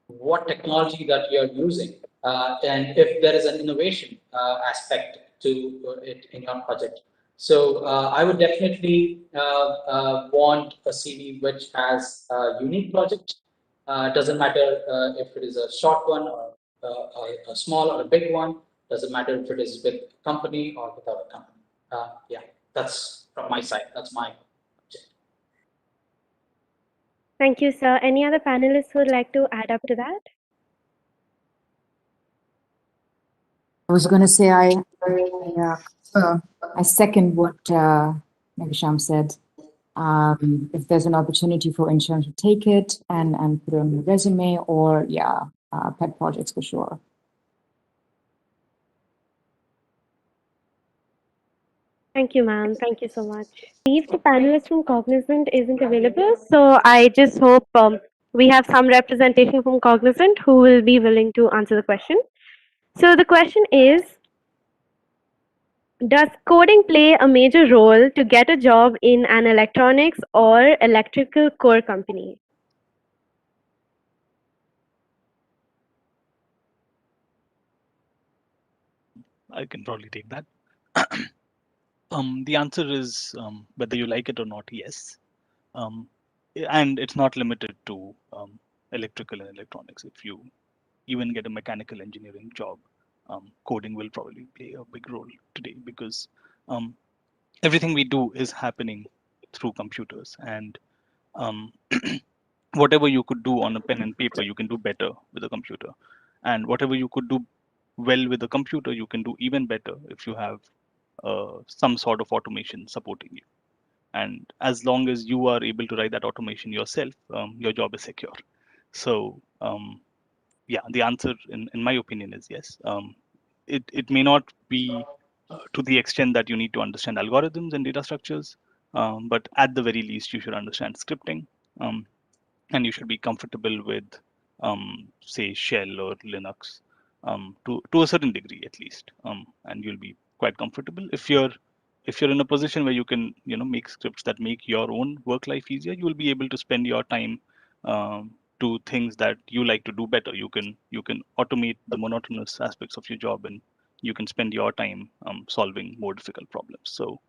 what technology that you're using, and if there is an innovation aspect to it in your project. So I would definitely want a CV which has a unique project. Doesn't matter if it is a short one or a small or a big one. Doesn't matter if it is with a company or without a company. Yeah, that's from my side. That's my objective. Thank you, sir. Any other panelists who would like to add up to that? I was going to say I second what Meghashyam said. If there's an opportunity for interns to take it and put it on your resume, or pet projects for sure. Thank you, ma'am. Thank you so much. If the panelist from Cognizant isn't available, so I just hope we have some representation from Cognizant who will be willing to answer the question. So the question is, does coding play a major role to get a job in an electronics or electrical core company? I can probably take that. The answer is whether you like it or not, yes. And it's not limited to electrical and electronics. If you even get a mechanical engineering job, coding will probably play a big role today because everything we do is happening through computers, and whatever you could do on a pen and paper, you can do better with a computer. And whatever you could do well with a computer, you can do even better if you have some sort of automation supporting you. And as long as you are able to write that automation yourself, your job is secure. So yeah, the answer in my opinion is yes. It may not be to the extent that you need to understand algorithms and data structures, but at the very least, you should understand scripting, and you should be comfortable with, say, Shell or Linux, to a certain degree at least, and you'll be quite comfortable. If you're in a position where you can make scripts that make your own work life easier, you will be able to spend your time to things that you like to do better. You can automate the monotonous aspects of your job, and you can spend your time solving more difficult problems. So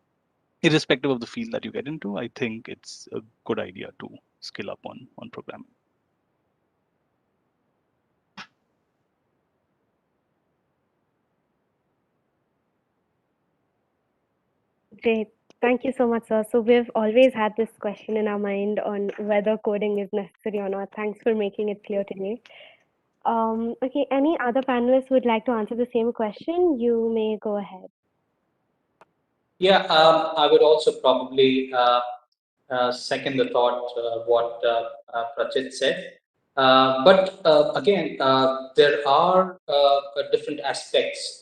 irrespective of the field that you get into, I think it's a good idea to skill up on programming. Great. Thank you so much, sir. So we've always had this question in our mind on whether coding is necessary or not. Thanks for making it clear today. Okay, any other panelists who would like to answer the same question? You may go ahead. Yeah, I would also probably second the thought what Prachet said. But again, there are different aspects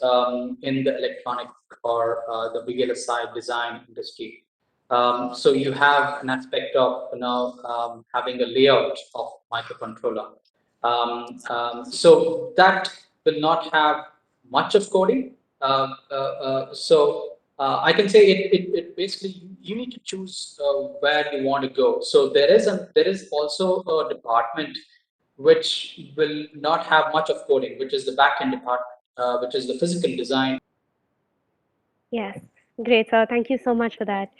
in the electronic or the VLSI design industry. So you have an aspect of having a layout of microcontroller. So that will not have much of coding. I can say it basically you need to choose where you want to go. So there is also a department which will not have much of coding, which is the back-end department, which is the physical design. Yes, great, sir. Thank you so much for that.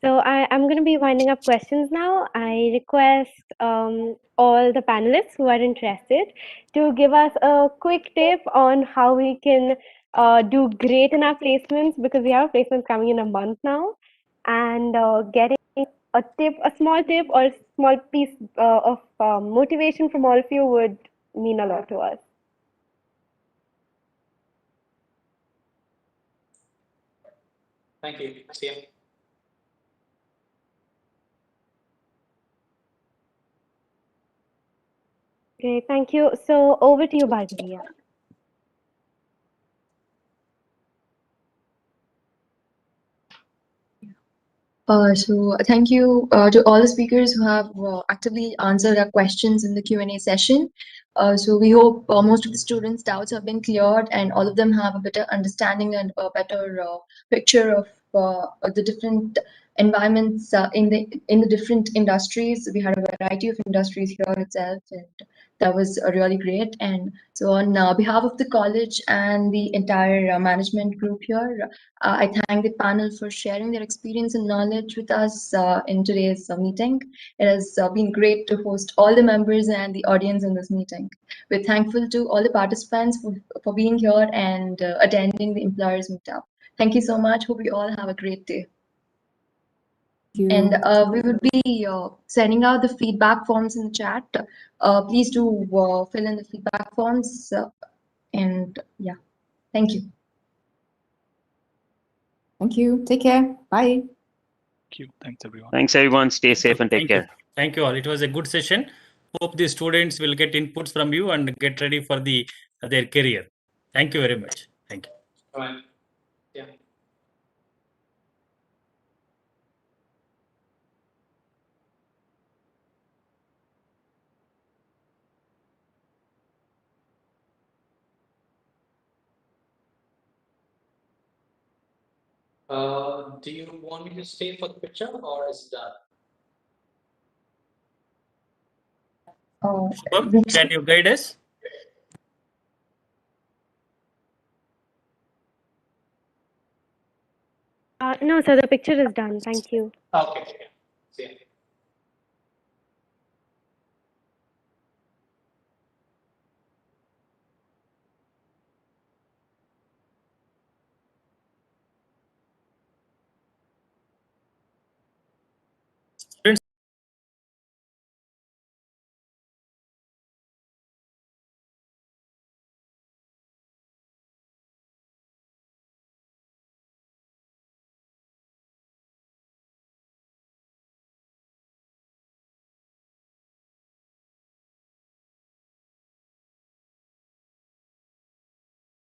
So I'm going to be winding up questions now. I request all the panelists who are interested to give us a quick tip on how we can do great in our placements, because we have placements coming in a month now, and getting a tip, a small tip or a small piece of motivation from all of you would mean a lot to us. Thank you. See you. Great, thank you. So over to you, Bhargavi. So thank you to all the speakers who have actively answered our questions in the Q&A session. So we hope most of the students' doubts have been cleared and all of them have a better understanding and a better picture of the different environments in the different industries. We had a variety of industries here itself, and that was really great. And so on behalf of the college and the entire management group here, I thank the panel for sharing their experience and knowledge with us in today's meeting. It has been great to host all the members and the audience in this meeting. We're thankful to all the participants for being here and attending the Employers Meetup. Thank you so much. Hope you all have a great day. And we would be sending out the feedback forms in the chat. Please do fill in the feedback forms. And yeah, thank you. Thank you. Take care. Bye. Thank you. Thanks, everyone. Thanks, everyone. Stay safe and take care. Thank you all. It was a good session. Hope the students will get inputs from you and get ready for their career. Thank you very much. Thank you. All right. Yeah. Do you want me to stay for the picture or is it done? Can you guide us? No, sir, the picture is done. Thank you. Okay.